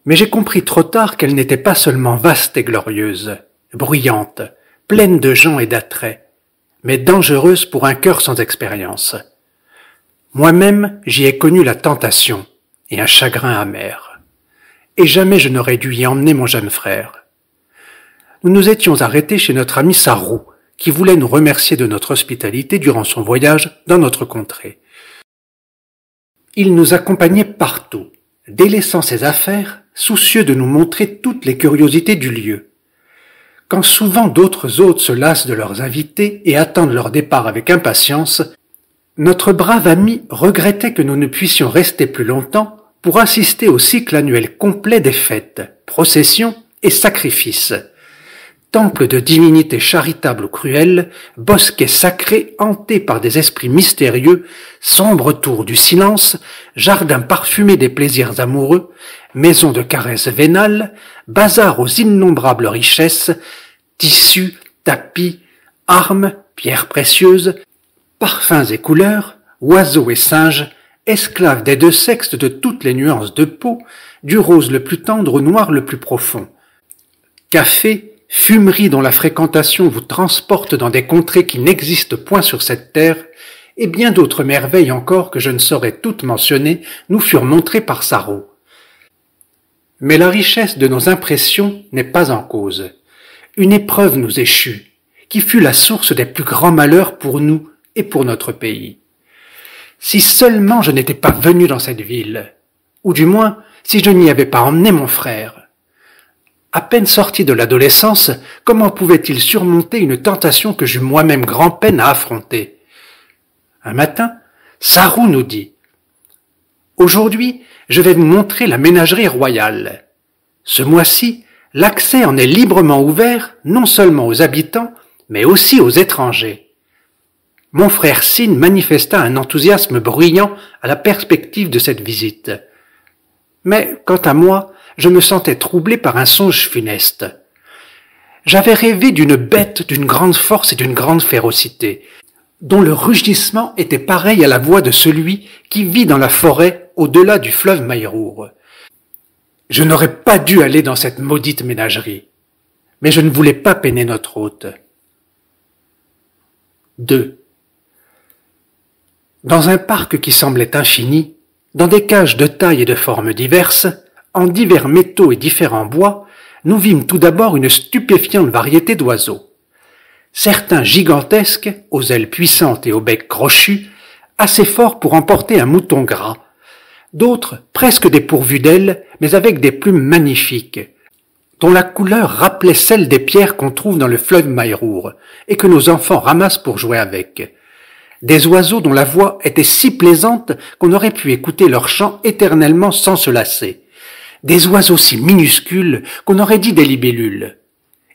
Mais j'ai compris trop tard qu'elle n'était pas seulement vaste et glorieuse, bruyante, pleine de gens et d'attraits, mais dangereuse pour un cœur sans expérience. Moi-même, j'y ai connu la tentation et un chagrin amer. Et jamais je n'aurais dû y emmener mon jeune frère. Nous nous étions arrêtés chez notre ami Sarrou, qui voulait nous remercier de notre hospitalité durant son voyage dans notre contrée. Il nous accompagnait partout, délaissant ses affaires, soucieux de nous montrer toutes les curiosités du lieu. Quand souvent d'autres hôtes se lassent de leurs invités et attendent leur départ avec impatience, notre brave ami regrettait que nous ne puissions rester plus longtemps pour assister au cycle annuel complet des fêtes, processions et sacrifices. Temple de divinités charitables ou cruelles, bosquets sacrés hantés par des esprits mystérieux, sombre tour du silence, jardin parfumé des plaisirs amoureux, maison de caresses vénales, bazar aux innombrables richesses, tissus, tapis, armes, pierres précieuses, parfums et couleurs, oiseaux et singes, esclaves des 2 sexes de toutes les nuances de peau, du rose le plus tendre au noir le plus profond. Café, fumerie dont la fréquentation vous transporte dans des contrées qui n'existent point sur cette terre, et bien d'autres merveilles encore que je ne saurais toutes mentionner, nous furent montrées par Sarrou. Mais la richesse de nos impressions n'est pas en cause. Une épreuve nous échut, qui fut la source des plus grands malheurs pour nous et pour notre pays. Si seulement je n'étais pas venu dans cette ville, ou du moins si je n'y avais pas emmené mon frère. À peine sorti de l'adolescence, comment pouvait-il surmonter une tentation que j'eus moi-même grand-peine à affronter? Un matin, Sarrou nous dit « Aujourd'hui, je vais vous montrer la ménagerie royale. Ce mois-ci, l'accès en est librement ouvert non seulement aux habitants, mais aussi aux étrangers. » Mon frère Sin manifesta un enthousiasme bruyant à la perspective de cette visite. Mais, quant à moi, je me sentais troublé par un songe funeste. J'avais rêvé d'une bête d'une grande force et d'une grande férocité, dont le rugissement était pareil à la voix de celui qui vit dans la forêt au-delà du fleuve Maïrour. Je n'aurais pas dû aller dans cette maudite ménagerie, mais je ne voulais pas peiner notre hôte. 2. Dans un parc qui semblait infini, dans des cages de taille et de formes diverses, en divers métaux et différents bois, nous vîmes tout d'abord une stupéfiante variété d'oiseaux. Certains gigantesques, aux ailes puissantes et au bec crochu, assez forts pour emporter un mouton gras. D'autres presque dépourvus d'ailes, mais avec des plumes magnifiques, dont la couleur rappelait celle des pierres qu'on trouve dans le fleuve Maïrour, et que nos enfants ramassent pour jouer avec. Des oiseaux dont la voix était si plaisante qu'on aurait pu écouter leur chant éternellement sans se lasser. Des oiseaux si minuscules qu'on aurait dit des libellules.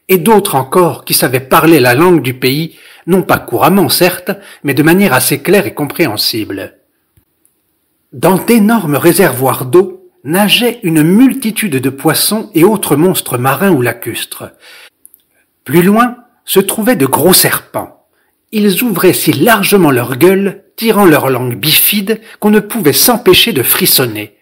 Et d'autres encore qui savaient parler la langue du pays, non pas couramment certes, mais de manière assez claire et compréhensible. Dans d'énormes réservoirs d'eau nageait une multitude de poissons et autres monstres marins ou lacustres. Plus loin se trouvaient de gros serpents. Ils ouvraient si largement leur gueule, tirant leur langue bifide, qu'on ne pouvait s'empêcher de frissonner.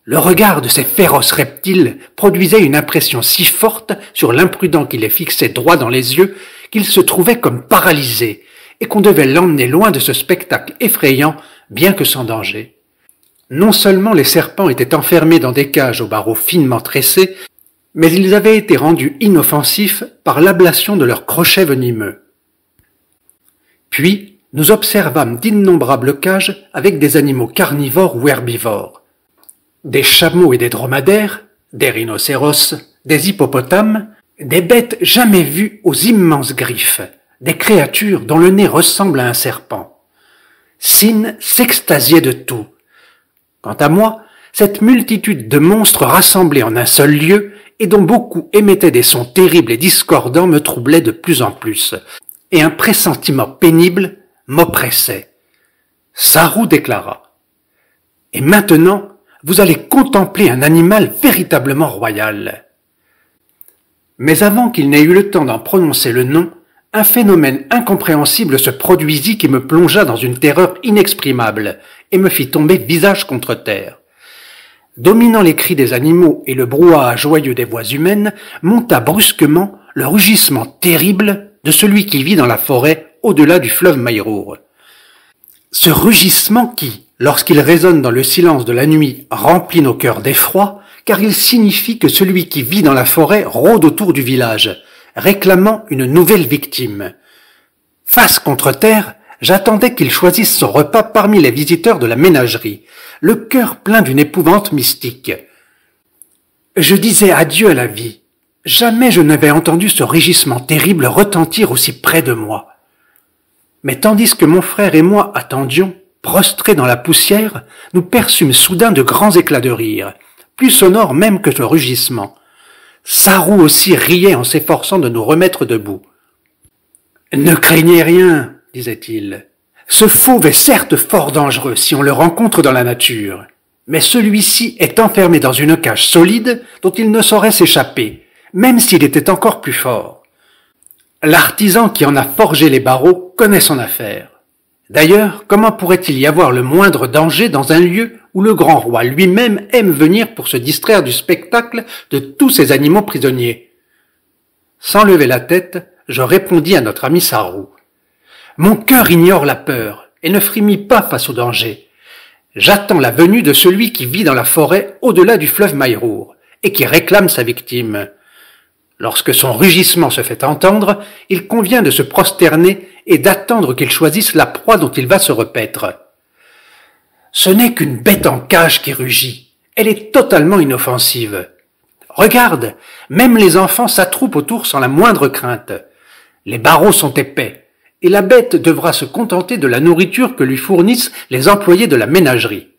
Le regard de ces féroces reptiles produisait une impression si forte sur l'imprudent qui les fixait droit dans les yeux qu'il se trouvait comme paralysé et qu'on devait l'emmener loin de ce spectacle effrayant, bien que sans danger. Non seulement les serpents étaient enfermés dans des cages aux barreaux finement tressés, mais ils avaient été rendus inoffensifs par l'ablation de leurs crochets venimeux. Puis, nous observâmes d'innombrables cages avec des animaux carnivores ou herbivores. Des chameaux et des dromadaires, des rhinocéros, des hippopotames, des bêtes jamais vues aux immenses griffes, des créatures dont le nez ressemble à un serpent. Sin s'extasiait de tout. Quant à moi, cette multitude de monstres rassemblés en un seul lieu et dont beaucoup émettaient des sons terribles et discordants me troublait de plus en plus, et un pressentiment pénible m'oppressait. Sarou déclara : « Et maintenant, vous allez contempler un animal véritablement royal. » Mais avant qu'il n'ait eu le temps d'en prononcer le nom, un phénomène incompréhensible se produisit qui me plongea dans une terreur inexprimable et me fit tomber visage contre terre. Dominant les cris des animaux et le brouhaha joyeux des voix humaines, monta brusquement le rugissement terrible de celui qui vit dans la forêt au-delà du fleuve Maïrour. Ce rugissement qui, lorsqu'il résonne dans le silence de la nuit, remplit nos cœurs d'effroi, car il signifie que celui qui vit dans la forêt rôde autour du village, réclamant une nouvelle victime. Face contre terre, j'attendais qu'il choisisse son repas parmi les visiteurs de la ménagerie, le cœur plein d'une épouvante mystique. Je disais adieu à la vie. Jamais je n'avais entendu ce rugissement terrible retentir aussi près de moi. Mais tandis que mon frère et moi attendions, prostrés dans la poussière, nous perçûmes soudain de grands éclats de rire, plus sonores même que le rugissement. Sarou aussi riait en s'efforçant de nous remettre debout. « Ne craignez rien, disait-il. Ce fauve est certes fort dangereux si on le rencontre dans la nature, mais celui-ci est enfermé dans une cage solide dont il ne saurait s'échapper, même s'il était encore plus fort. L'artisan qui en a forgé les barreaux connaît son affaire. D'ailleurs, comment pourrait-il y avoir le moindre danger dans un lieu où le grand roi lui-même aime venir pour se distraire du spectacle de tous ces animaux prisonniers ? » Sans lever la tête, je répondis à notre ami Sarou. « Mon cœur ignore la peur et ne frémit pas face au danger. J'attends la venue de celui qui vit dans la forêt au-delà du fleuve Maïrour et qui réclame sa victime. Lorsque son rugissement se fait entendre, il convient de se prosterner et d'attendre qu'il choisisse la proie dont il va se repaître. Ce n'est qu'une bête en cage qui rugit. Elle est totalement inoffensive. Regarde, même les enfants s'attroupent autour sans la moindre crainte. Les barreaux sont épais, et la bête devra se contenter de la nourriture que lui fournissent les employés de la ménagerie. »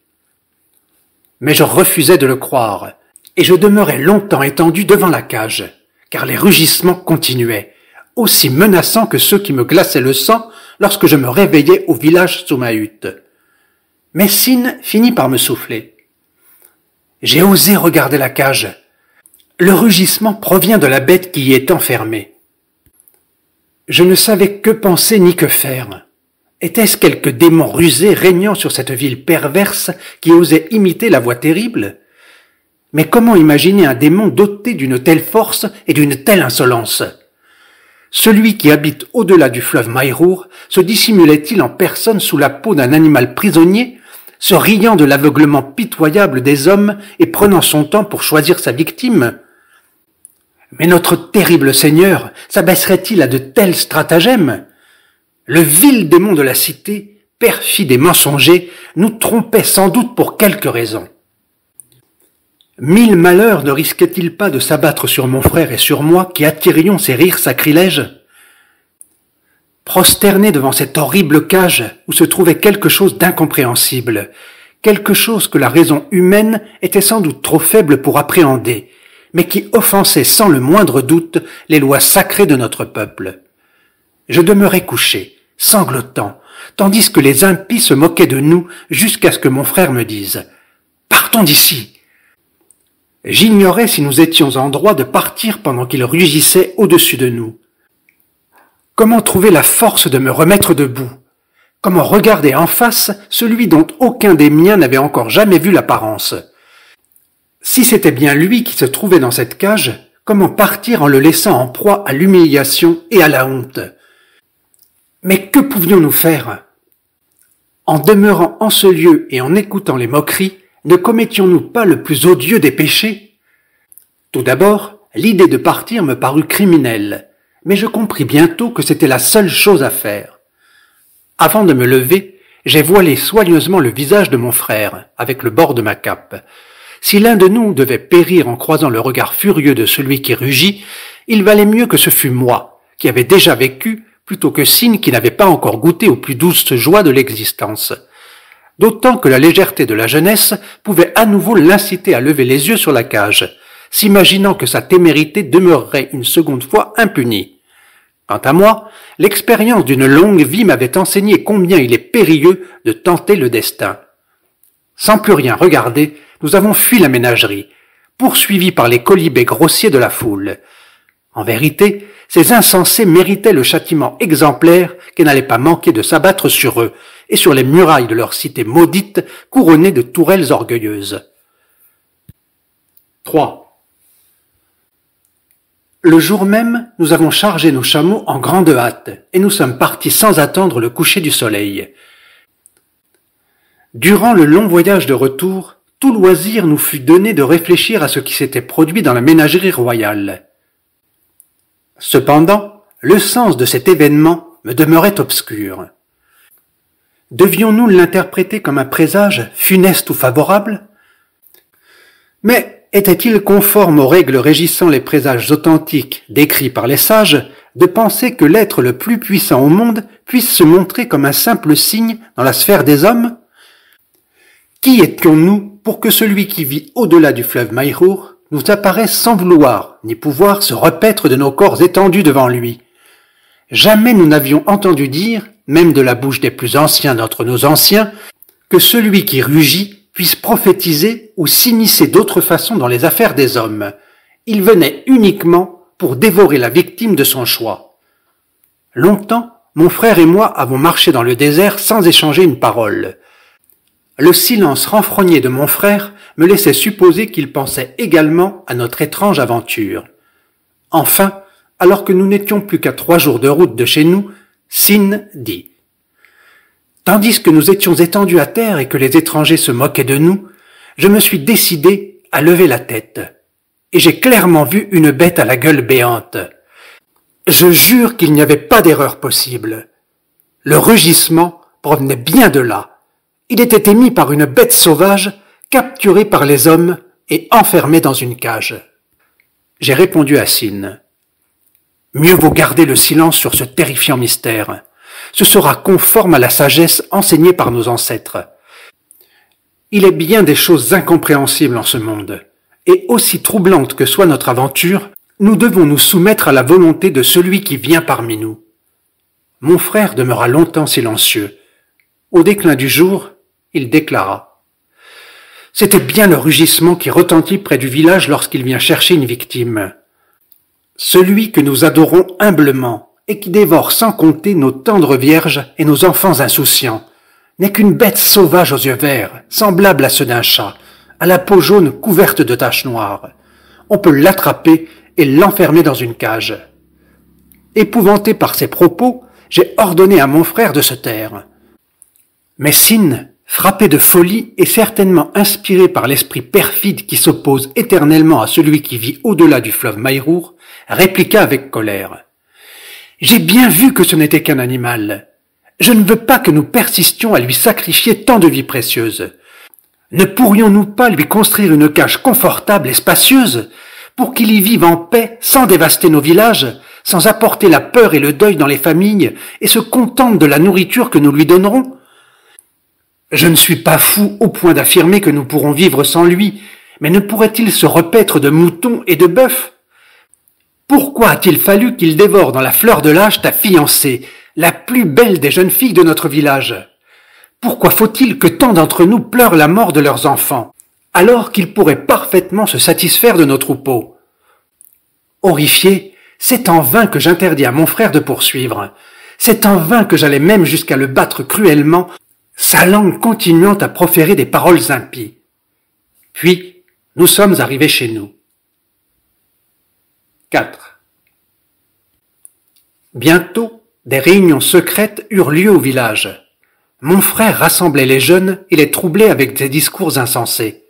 Mais je refusais de le croire, et je demeurai longtemps étendu devant la cage, car les rugissements continuaient, aussi menaçants que ceux qui me glaçaient le sang lorsque je me réveillais au village sous ma hutte. Mais Sin finit par me souffler. J'ai osé regarder la cage. Le rugissement provient de la bête qui y est enfermée. Je ne savais que penser ni que faire. Était-ce quelque démon rusé régnant sur cette ville perverse qui osait imiter la voix terrible? Mais comment imaginer un démon doté d'une telle force et d'une telle insolence? Celui qui habite au-delà du fleuve Maïrour se dissimulait-il en personne sous la peau d'un animal prisonnier, se riant de l'aveuglement pitoyable des hommes et prenant son temps pour choisir sa victime? Mais notre terrible Seigneur s'abaisserait-il à de tels stratagèmes? Le vil démon de la cité, perfide et mensonger, nous trompait sans doute pour quelque raison. 1000 malheurs ne risquaient-ils pas de s'abattre sur mon frère et sur moi qui attirions ces rires sacrilèges? Prosterné devant cette horrible cage où se trouvait quelque chose d'incompréhensible, quelque chose que la raison humaine était sans doute trop faible pour appréhender, mais qui offensait sans le moindre doute les lois sacrées de notre peuple. Je demeurai couché, sanglotant, tandis que les impies se moquaient de nous jusqu'à ce que mon frère me dise « Partons d'ici !» J'ignorais si nous étions en droit de partir pendant qu'il rugissait au-dessus de nous. Comment trouver la force de me remettre debout? Comment regarder en face celui dont aucun des miens n'avait encore jamais vu l'apparence? Si c'était bien lui qui se trouvait dans cette cage, comment partir en le laissant en proie à l'humiliation et à la honte? Mais que pouvions-nous faire? En demeurant en ce lieu et en écoutant les moqueries, ne commettions-nous pas le plus odieux des péchés? Tout d'abord, l'idée de partir me parut criminelle, mais je compris bientôt que c'était la seule chose à faire. Avant de me lever, j'ai voilé soigneusement le visage de mon frère, avec le bord de ma cape. Si l'un de nous devait périr en croisant le regard furieux de celui qui rugit, il valait mieux que ce fût moi, qui avais déjà vécu, plutôt que Sin qui n'avait pas encore goûté aux plus douces joies de l'existence. D'autant que la légèreté de la jeunesse pouvait à nouveau l'inciter à lever les yeux sur la cage, s'imaginant que sa témérité demeurerait une seconde fois impunie. Quant à moi, l'expérience d'une longue vie m'avait enseigné combien il est périlleux de tenter le destin. Sans plus rien regarder, nous avons fui la ménagerie, poursuivis par les colibés grossiers de la foule. En vérité, ces insensés méritaient le châtiment exemplaire qui n'allait pas manquer de s'abattre sur eux et sur les murailles de leur cité maudite couronnée de tourelles orgueilleuses. 3. Le jour même, nous avons chargé nos chameaux en grande hâte et nous sommes partis sans attendre le coucher du soleil. Durant le long voyage de retour, tout loisir nous fut donné de réfléchir à ce qui s'était produit dans la ménagerie royale. Cependant, le sens de cet événement me demeurait obscur. Devions-nous l'interpréter comme un présage funeste ou favorable? Mais était-il conforme aux règles régissant les présages authentiques décrits par les sages de penser que l'être le plus puissant au monde puisse se montrer comme un simple signe dans la sphère des hommes? Qui étions-nous pour que celui qui vit au-delà du fleuve Maïrour nous apparaisse sans vouloir ni pouvoir se repaître de nos corps étendus devant lui? Jamais nous n'avions entendu dire, même de la bouche des plus anciens d'entre nos anciens, que celui qui rugit puisse prophétiser ou s'immiscer d'autre façon dans les affaires des hommes. Il venait uniquement pour dévorer la victime de son choix. Longtemps, mon frère et moi avons marché dans le désert sans échanger une parole. Le silence renfrogné de mon frère me laissait supposer qu'il pensait également à notre étrange aventure. Enfin, alors que nous n'étions plus qu'à 3 jours de route de chez nous, Sin dit « Tandis que nous étions étendus à terre et que les étrangers se moquaient de nous, je me suis décidé à lever la tête, et j'ai clairement vu une bête à la gueule béante. Je jure qu'il n'y avait pas d'erreur possible. Le rugissement provenait bien de là. Il était émis par une bête sauvage, capturée par les hommes et enfermée dans une cage. » J'ai répondu à Sin. Mieux vaut garder le silence sur ce terrifiant mystère. Ce sera conforme à la sagesse enseignée par nos ancêtres. Il est bien des choses incompréhensibles en ce monde, et aussi troublante que soit notre aventure, nous devons nous soumettre à la volonté de celui qui vient parmi nous. Mon frère demeura longtemps silencieux. Au déclin du jour, il déclara C'était bien le rugissement qui retentit près du village lorsqu'il vient chercher une victime. Celui que nous adorons humblement et qui dévore sans compter nos tendres vierges et nos enfants insouciants n'est qu'une bête sauvage aux yeux verts, semblable à ceux d'un chat, à la peau jaune couverte de taches noires. On peut l'attraper et l'enfermer dans une cage. Épouvanté par ces propos, j'ai ordonné à mon frère de se taire. Mais Sin, frappé de folie et certainement inspiré par l'esprit perfide qui s'oppose éternellement à celui qui vit au-delà du fleuve Maïrour, répliqua avec colère. « J'ai bien vu que ce n'était qu'un animal. Je ne veux pas que nous persistions à lui sacrifier tant de vies précieuses. Ne pourrions-nous pas lui construire une cage confortable et spacieuse pour qu'il y vive en paix sans dévaster nos villages, sans apporter la peur et le deuil dans les familles et se contente de la nourriture que nous lui donnerons ? Je ne suis pas fou au point d'affirmer que nous pourrons vivre sans lui, mais ne pourrait-il se repaître de moutons et de bœufs ? Pourquoi a-t-il fallu qu'il dévore dans la fleur de l'âge ta fiancée, la plus belle des jeunes filles de notre village ? Pourquoi faut-il que tant d'entre nous pleurent la mort de leurs enfants, alors qu'ils pourraient parfaitement se satisfaire de nos troupeaux ? Horrifié, c'est en vain que j'interdis à mon frère de poursuivre. C'est en vain que j'allais même jusqu'à le battre cruellement, sa langue continuant à proférer des paroles impies. Puis, nous sommes arrivés chez nous. 4. Bientôt, des réunions secrètes eurent lieu au village. Mon frère rassemblait les jeunes et les troublait avec des discours insensés.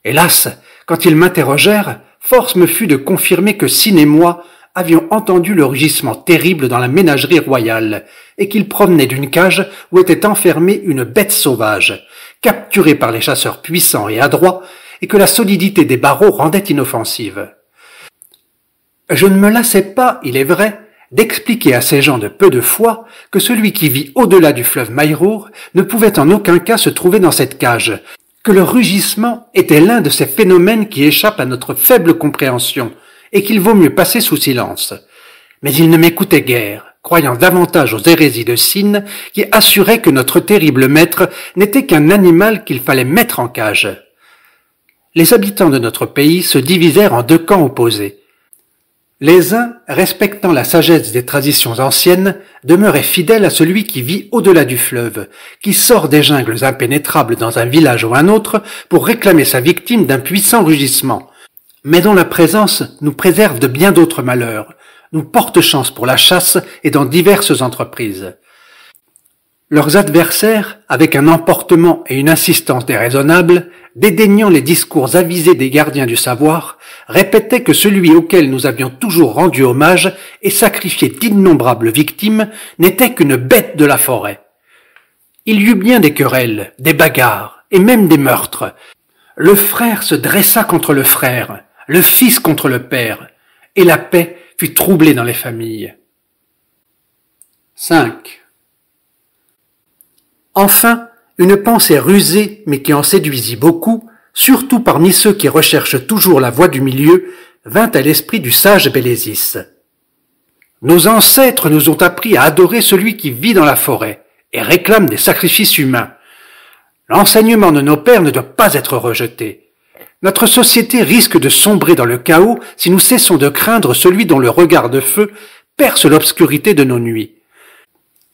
Hélas, quand ils m'interrogèrent, force me fut de confirmer que Sin et moi avions entendu le rugissement terrible dans la ménagerie royale et qu'il provenait d'une cage où était enfermée une bête sauvage, capturée par les chasseurs puissants et adroits et que la solidité des barreaux rendait inoffensive. Je ne me lassais pas, il est vrai, d'expliquer à ces gens de peu de foi que celui qui vit au-delà du fleuve Maïrour ne pouvait en aucun cas se trouver dans cette cage, que le rugissement était l'un de ces phénomènes qui échappent à notre faible compréhension et qu'il vaut mieux passer sous silence. Mais ils ne m'écoutaient guère, croyant davantage aux hérésies de Sin qui assuraient que notre terrible maître n'était qu'un animal qu'il fallait mettre en cage. Les habitants de notre pays se divisèrent en deux camps opposés. Les uns, respectant la sagesse des traditions anciennes, demeuraient fidèles à celui qui vit au-delà du fleuve, qui sort des jungles impénétrables dans un village ou un autre pour réclamer sa victime d'un puissant rugissement, mais dont la présence nous préserve de bien d'autres malheurs, nous porte chance pour la chasse et dans diverses entreprises. Leurs adversaires, avec un emportement et une insistance déraisonnables, dédaignant les discours avisés des gardiens du savoir, répétaient que celui auquel nous avions toujours rendu hommage et sacrifié d'innombrables victimes n'était qu'une bête de la forêt. Il y eut bien des querelles, des bagarres et même des meurtres. Le frère se dressa contre le frère, le fils contre le père, et la paix fut troublée dans les familles. 5. Enfin, une pensée rusée, mais qui en séduisit beaucoup, surtout parmi ceux qui recherchent toujours la voie du milieu, vint à l'esprit du sage Bélésis. Nos ancêtres nous ont appris à adorer celui qui vit dans la forêt et réclame des sacrifices humains. L'enseignement de nos pères ne doit pas être rejeté. Notre société risque de sombrer dans le chaos si nous cessons de craindre celui dont le regard de feu perce l'obscurité de nos nuits.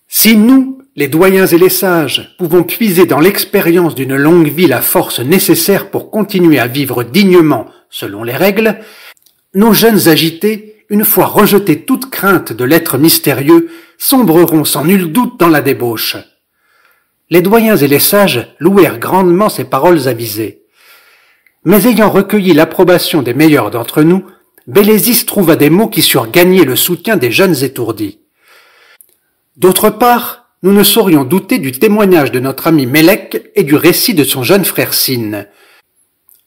Si nous, les doyens et les sages, pouvons puiser dans l'expérience d'une longue vie la force nécessaire pour continuer à vivre dignement selon les règles, nos jeunes agités, une fois rejetés toute crainte de l'être mystérieux, sombreront sans nul doute dans la débauche. Les doyens et les sages louèrent grandement ces paroles avisées. Mais ayant recueilli l'approbation des meilleurs d'entre nous, Bélésis trouva des mots qui surent gagner le soutien des jeunes étourdis. D'autre part, nous ne saurions douter du témoignage de notre ami Mélec et du récit de son jeune frère Sin.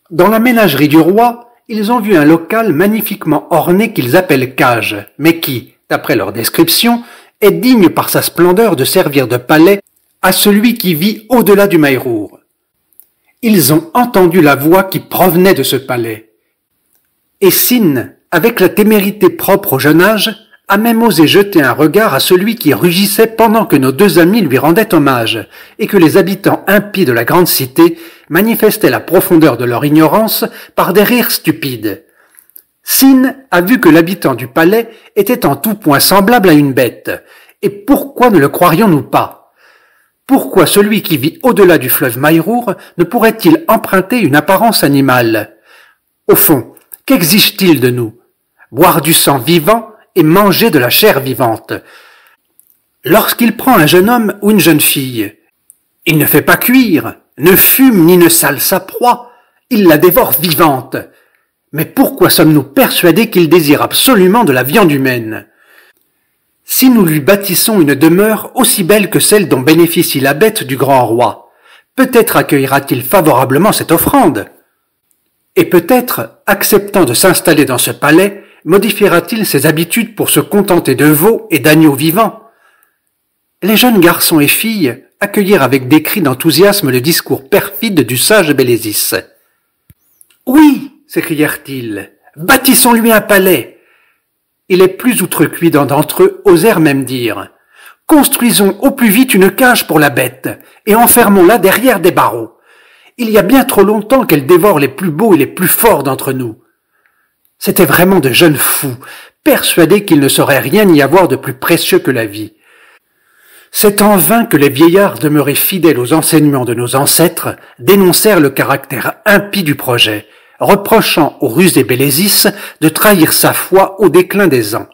Dans la ménagerie du roi, ils ont vu un local magnifiquement orné qu'ils appellent cage, mais qui, d'après leur description, est digne par sa splendeur de servir de palais à celui qui vit au-delà du Maïrour. Ils ont entendu la voix qui provenait de ce palais. Et Sin, avec la témérité propre au jeune âge, a même osé jeter un regard à celui qui rugissait pendant que nos deux amis lui rendaient hommage, et que les habitants impies de la grande cité manifestaient la profondeur de leur ignorance par des rires stupides. Sin a vu que l'habitant du palais était en tout point semblable à une bête, et pourquoi ne le croirions-nous pas? Pourquoi celui qui vit au-delà du fleuve Maïrour ne pourrait-il emprunter une apparence animale? Au fond, qu'exige-t-il de nous? Boire du sang vivant et manger de la chair vivante. Lorsqu'il prend un jeune homme ou une jeune fille, il ne fait pas cuire, ne fume ni ne sale sa proie, il la dévore vivante. Mais pourquoi sommes-nous persuadés qu'il désire absolument de la viande humaine? Si nous lui bâtissons une demeure aussi belle que celle dont bénéficie la bête du grand roi, peut-être accueillera-t-il favorablement cette offrande. Et peut-être, acceptant de s'installer dans ce palais, modifiera-t-il ses habitudes pour se contenter de veaux et d'agneaux vivants. Les jeunes garçons et filles accueillirent avec des cris d'enthousiasme le discours perfide du sage Bélésis. « Oui !» s'écrièrent-ils, « bâtissons-lui un palais !» Et les plus outrecuidants d'entre eux osèrent même dire « Construisons au plus vite une cage pour la bête et enfermons-la derrière des barreaux. Il y a bien trop longtemps qu'elle dévore les plus beaux et les plus forts d'entre nous. » C'étaient vraiment de jeunes fous, persuadés qu'il ne saurait rien y avoir de plus précieux que la vie. C'est en vain que les vieillards demeurés fidèles aux enseignements de nos ancêtres dénoncèrent le caractère impie du projet, reprochant au rusé Bélésis de trahir sa foi au déclin des ans.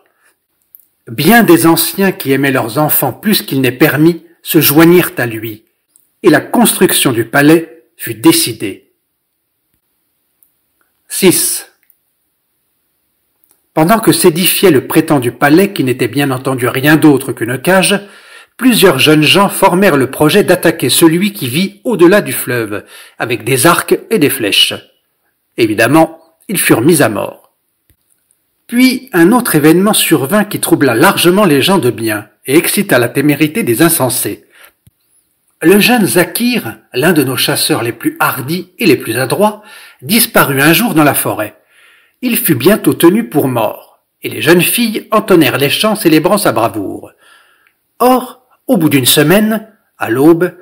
Bien des anciens qui aimaient leurs enfants plus qu'il n'est permis se joignirent à lui, et la construction du palais fut décidée. 6. Pendant que s'édifiait le prétendu palais qui n'était bien entendu rien d'autre qu'une cage, plusieurs jeunes gens formèrent le projet d'attaquer celui qui vit au-delà du fleuve, avec des arcs et des flèches. Évidemment, ils furent mis à mort. Puis un autre événement survint qui troubla largement les gens de bien et excita la témérité des insensés. Le jeune Zakir, l'un de nos chasseurs les plus hardis et les plus adroits, disparut un jour dans la forêt. Il fut bientôt tenu pour mort, et les jeunes filles entonnèrent les chants célébrant sa bravoure. Or, au bout d'une semaine, à l'aube,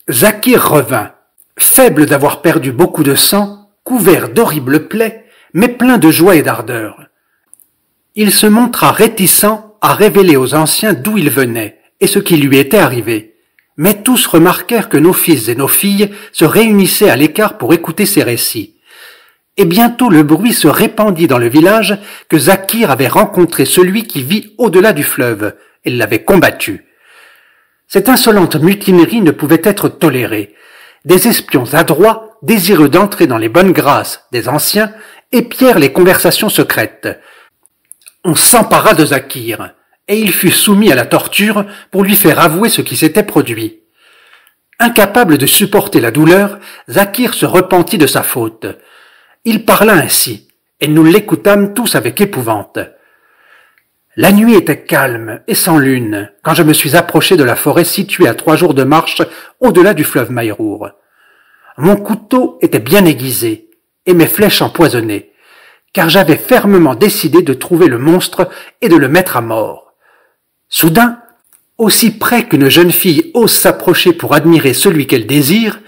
Zakir revint, faible d'avoir perdu beaucoup de sang, couvert d'horribles plaies, mais plein de joie et d'ardeur. Il se montra réticent à révéler aux anciens d'où il venait et ce qui lui était arrivé. Mais tous remarquèrent que nos fils et nos filles se réunissaient à l'écart pour écouter ses récits. Et bientôt le bruit se répandit dans le village que Zakir avait rencontré celui qui vit au-delà du fleuve et l'avait combattu. Cette insolente mutinerie ne pouvait être tolérée. Des espions adroits, désireux d'entrer dans les bonnes grâces des anciens, épièrent les conversations secrètes. On s'empara de Zakir, et il fut soumis à la torture pour lui faire avouer ce qui s'était produit. Incapable de supporter la douleur, Zakir se repentit de sa faute. Il parla ainsi, et nous l'écoutâmes tous avec épouvante. La nuit était calme et sans lune quand je me suis approché de la forêt située à 3 jours de marche au-delà du fleuve Maïrour. Mon couteau était bien aiguisé et mes flèches empoisonnées, car j'avais fermement décidé de trouver le monstre et de le mettre à mort. Soudain, aussi près qu'une jeune fille ose s'approcher pour admirer celui qu'elle désire,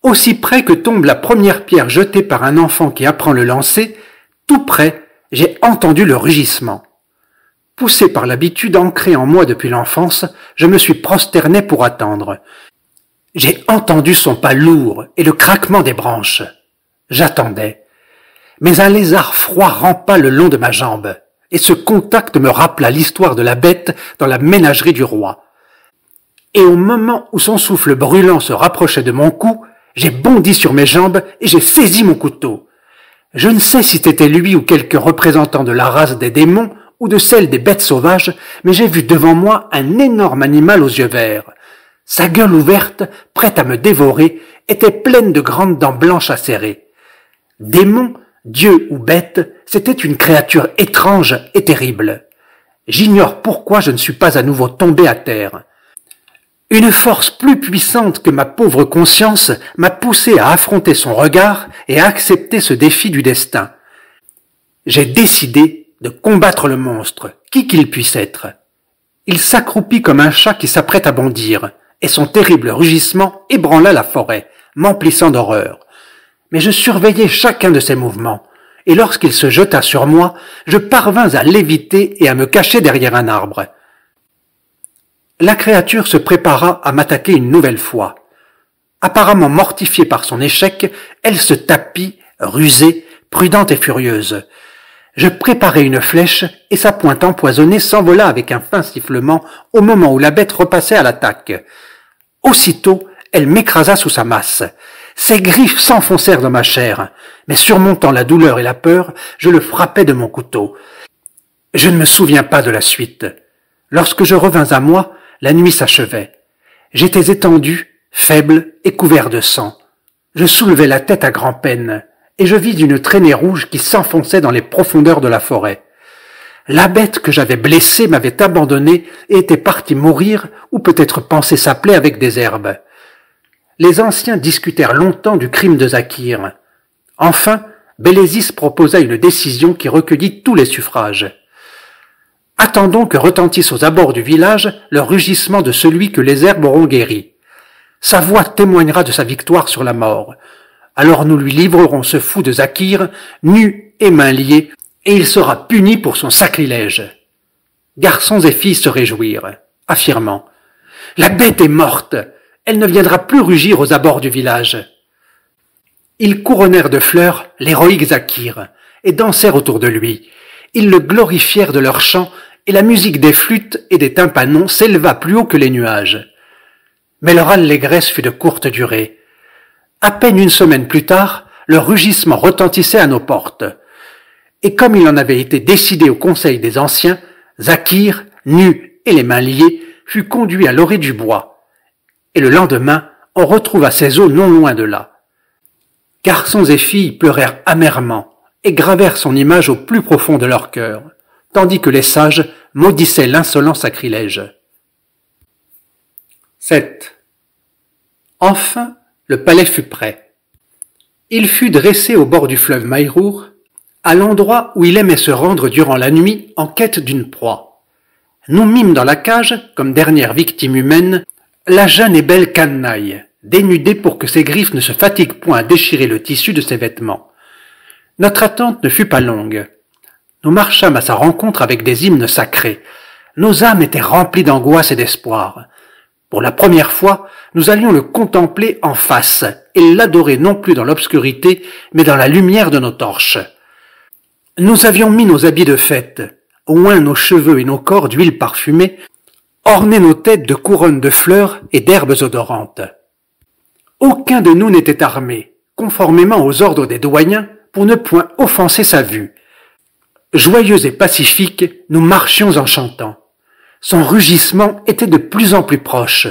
aussi près que tombe la première pierre jetée par un enfant qui apprend le lancer, tout près, j'ai entendu le rugissement. Poussé par l'habitude ancrée en moi depuis l'enfance, je me suis prosterné pour attendre. J'ai entendu son pas lourd et le craquement des branches. J'attendais. Mais un lézard froid rampa le long de ma jambe, et ce contact me rappela l'histoire de la bête dans la ménagerie du roi. Et au moment où son souffle brûlant se rapprochait de mon cou, j'ai bondi sur mes jambes et j'ai saisi mon couteau. Je ne sais si c'était lui ou quelque représentant de la race des démons ou de celle des bêtes sauvages, mais j'ai vu devant moi un énorme animal aux yeux verts. Sa gueule ouverte, prête à me dévorer, était pleine de grandes dents blanches acérées. Démon, dieu ou bête, c'était une créature étrange et terrible. J'ignore pourquoi je ne suis pas à nouveau tombé à terre. Une force plus puissante que ma pauvre conscience m'a poussé à affronter son regard et à accepter ce défi du destin. J'ai décidé de combattre le monstre, qui qu'il puisse être. Il s'accroupit comme un chat qui s'apprête à bondir, et son terrible rugissement ébranla la forêt, m'emplissant d'horreur. mais je surveillais chacun de ses mouvements, et lorsqu'il se jeta sur moi, je parvins à l'éviter et à me cacher derrière un arbre. La créature se prépara à m'attaquer une nouvelle fois. Apparemment mortifiée par son échec, elle se tapit, rusée, prudente et furieuse. Je préparai une flèche et sa pointe empoisonnée s'envola avec un fin sifflement au moment où la bête repassait à l'attaque. Aussitôt, elle m'écrasa sous sa masse. Ses griffes s'enfoncèrent dans ma chair, mais surmontant la douleur et la peur, je le frappai de mon couteau. Je ne me souviens pas de la suite. Lorsque je revins à moi, la nuit s'achevait. J'étais étendu, faible et couvert de sang. Je soulevai la tête à grand-peine, et je vis une traînée rouge qui s'enfonçait dans les profondeurs de la forêt. La bête que j'avais blessée m'avait abandonné et était partie mourir ou peut-être panser sa plaie avec des herbes. Les anciens discutèrent longtemps du crime de Zakir. Enfin, Bélésis proposa une décision qui recueillit tous les suffrages. Attendons que retentisse aux abords du village le rugissement de celui que les herbes auront guéri. Sa voix témoignera de sa victoire sur la mort. Alors nous lui livrerons ce fou de Zakir, nu et mains liées, et il sera puni pour son sacrilège. Garçons et filles se réjouirent, affirmant « La bête est morte, elle ne viendra plus rugir aux abords du village. » Ils couronnèrent de fleurs l'héroïque Zakir et dansèrent autour de lui. Ils le glorifièrent de leurs chants et la musique des flûtes et des tympanons s'éleva plus haut que les nuages. Mais leur allégresse fut de courte durée. À peine une semaine plus tard, leur rugissement retentissait à nos portes. Et comme il en avait été décidé au conseil des anciens, Zakir, nu et les mains liées, fut conduit à l'orée du bois. Et le lendemain, on retrouva ses os non loin de là. Garçons et filles pleurèrent amèrement et gravèrent son image au plus profond de leur cœur, tandis que les sages maudissaient l'insolent sacrilège. 7. Enfin, le palais fut prêt. Il fut dressé au bord du fleuve Maïrour, à l'endroit où il aimait se rendre durant la nuit en quête d'une proie. Nous mîmes dans la cage, comme dernière victime humaine, la jeune et belle Kannaï, dénudée pour que ses griffes ne se fatiguent point à déchirer le tissu de ses vêtements. Notre attente ne fut pas longue. Nous marchâmes à sa rencontre avec des hymnes sacrés. Nos âmes étaient remplies d'angoisse et d'espoir. Pour la première fois, nous allions le contempler en face et l'adorer non plus dans l'obscurité, mais dans la lumière de nos torches. Nous avions mis nos habits de fête, oint nos cheveux et nos corps d'huile parfumée, orné nos têtes de couronnes de fleurs et d'herbes odorantes. Aucun de nous n'était armé, conformément aux ordres des doyens, pour ne point offenser sa vue. Joyeux et pacifiques, nous marchions en chantant. Son rugissement était de plus en plus proche.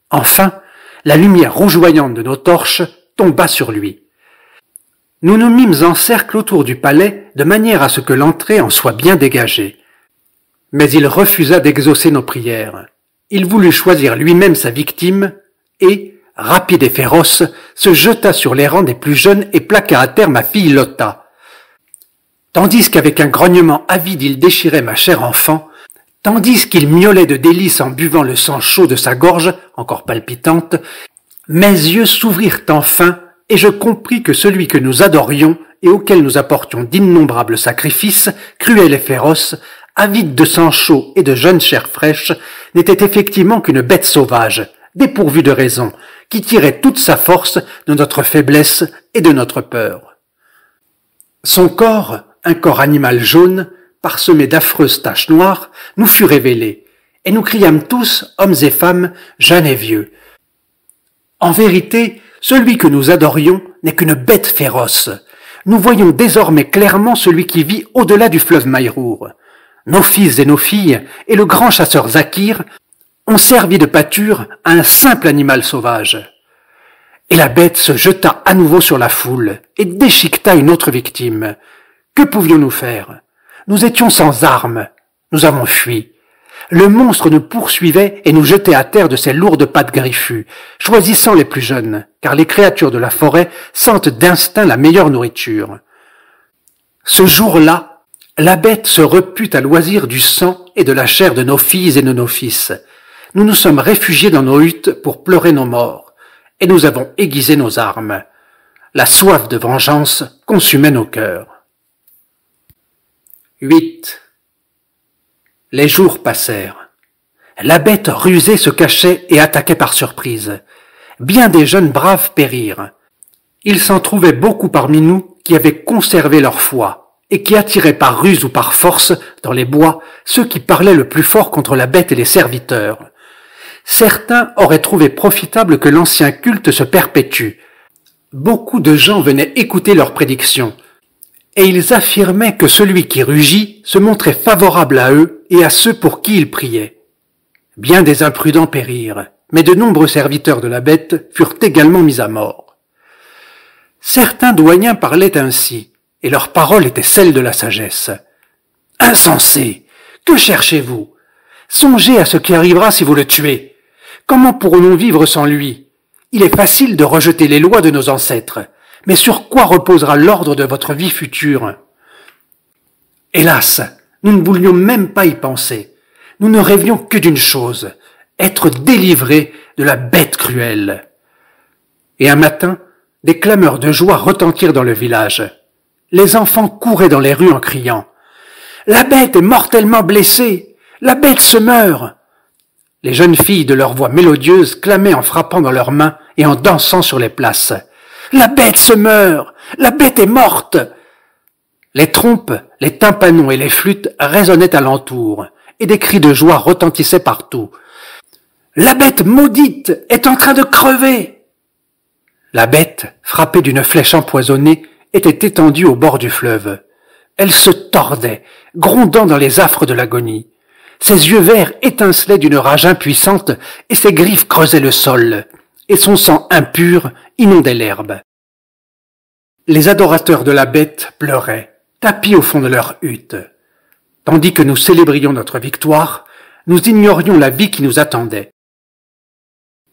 Enfin, la lumière rougeoyante de nos torches tomba sur lui. Nous nous mîmes en cercle autour du palais de manière à ce que l'entrée en soit bien dégagée. Mais il refusa d'exaucer nos prières. Il voulut choisir lui-même sa victime et, rapide et féroce, se jeta sur les rangs des plus jeunes et plaqua à terre ma fille Lotta. Tandis qu'avec un grognement avide il déchirait ma chère enfant, tandis qu'il miaulait de délices en buvant le sang chaud de sa gorge, encore palpitante, mes yeux s'ouvrirent enfin et je compris que celui que nous adorions et auquel nous apportions d'innombrables sacrifices, cruel et féroce, avide de sang chaud et de jeune chair fraîche, n'était effectivement qu'une bête sauvage, dépourvue de raison, qui tirait toute sa force de notre faiblesse et de notre peur. Son corps, un corps animal jaune, parsemé d'affreuses taches noires, nous fut révélé, et nous criâmes tous, hommes et femmes, jeunes et vieux. En vérité, celui que nous adorions n'est qu'une bête féroce. Nous voyons désormais clairement celui qui vit au-delà du fleuve Maïrour. Nos fils et nos filles, et le grand chasseur Zakir, ont servi de pâture à un simple animal sauvage. Et la bête se jeta à nouveau sur la foule, et déchiqueta une autre victime. Que pouvions-nous faire? Nous étions sans armes. Nous avons fui. Le monstre nous poursuivait et nous jetait à terre de ses lourdes pattes griffues, choisissant les plus jeunes, car les créatures de la forêt sentent d'instinct la meilleure nourriture. Ce jour-là, la bête se reput à loisir du sang et de la chair de nos filles et de nos fils. Nous nous sommes réfugiés dans nos huttes pour pleurer nos morts, et nous avons aiguisé nos armes. la soif de vengeance consumait nos cœurs. 8. Les jours passèrent. La bête rusée se cachait et attaquait par surprise. Bien des jeunes braves périrent. Il s'en trouvait beaucoup parmi nous qui avaient conservé leur foi et qui attiraient par ruse ou par force dans les bois ceux qui parlaient le plus fort contre la bête et les serviteurs. Certains auraient trouvé profitable que l'ancien culte se perpétue. Beaucoup de gens venaient écouter leurs prédictions, et ils affirmaient que celui qui rugit se montrait favorable à eux et à ceux pour qui il priait. Bien des imprudents périrent, mais de nombreux serviteurs de la bête furent également mis à mort. Certains doyens parlaient ainsi, et leurs paroles étaient celles de la sagesse. « Insensés, que cherchez-vous? Songez à ce qui arrivera si vous le tuez. Comment pourrons-nous vivre sans lui? Il est facile de rejeter les lois de nos ancêtres, mais sur quoi reposera l'ordre de votre vie future? Hélas, nous ne voulions même pas y penser. Nous ne rêvions que d'une chose, être délivrés de la bête cruelle. » Et un matin, des clameurs de joie retentirent dans le village. Les enfants couraient dans les rues en criant « La bête est mortellement blessée! La bête se meurt !» Les jeunes filles de leur voix mélodieuse clamaient en frappant dans leurs mains et en dansant sur les places. « La bête se meurt! La bête est morte !» Les trompes, les tympanons et les flûtes résonnaient alentour, et des cris de joie retentissaient partout. « La bête maudite est en train de crever !» La bête, frappée d'une flèche empoisonnée, était étendue au bord du fleuve. Elle se tordait, grondant dans les affres de l'agonie. Ses yeux verts étincelaient d'une rage impuissante et ses griffes creusaient le sol, et son sang impur inondait l'herbe. Les adorateurs de la bête pleuraient, tapis au fond de leur hutte. Tandis que nous célébrions notre victoire, nous ignorions la vie qui nous attendait.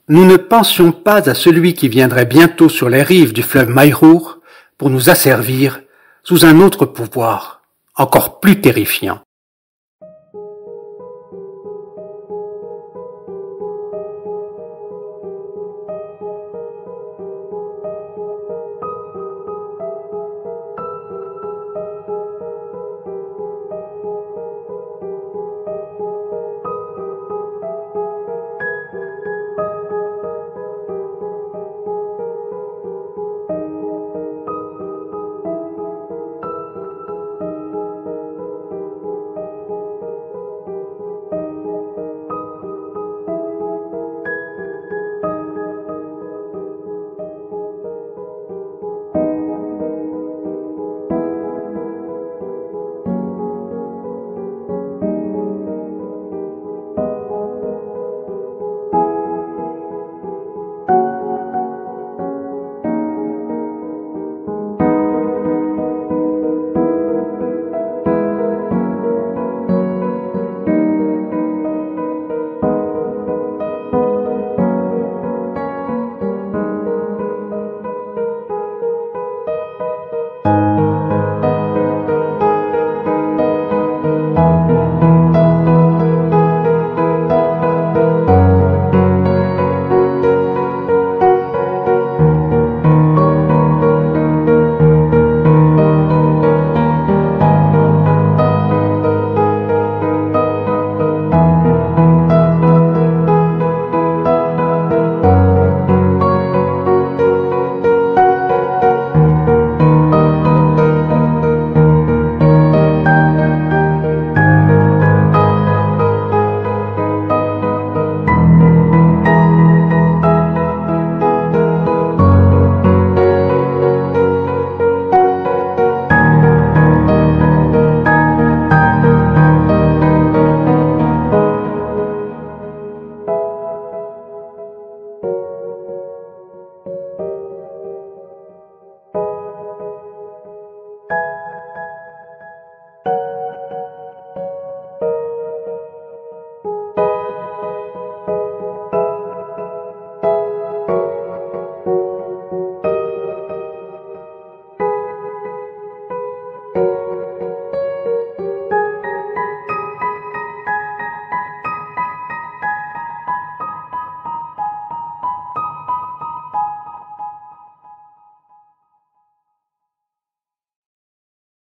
Nous ne pensions pas à celui qui viendrait bientôt sur les rives du fleuve Maïrour pour nous asservir sous un autre pouvoir, encore plus terrifiant.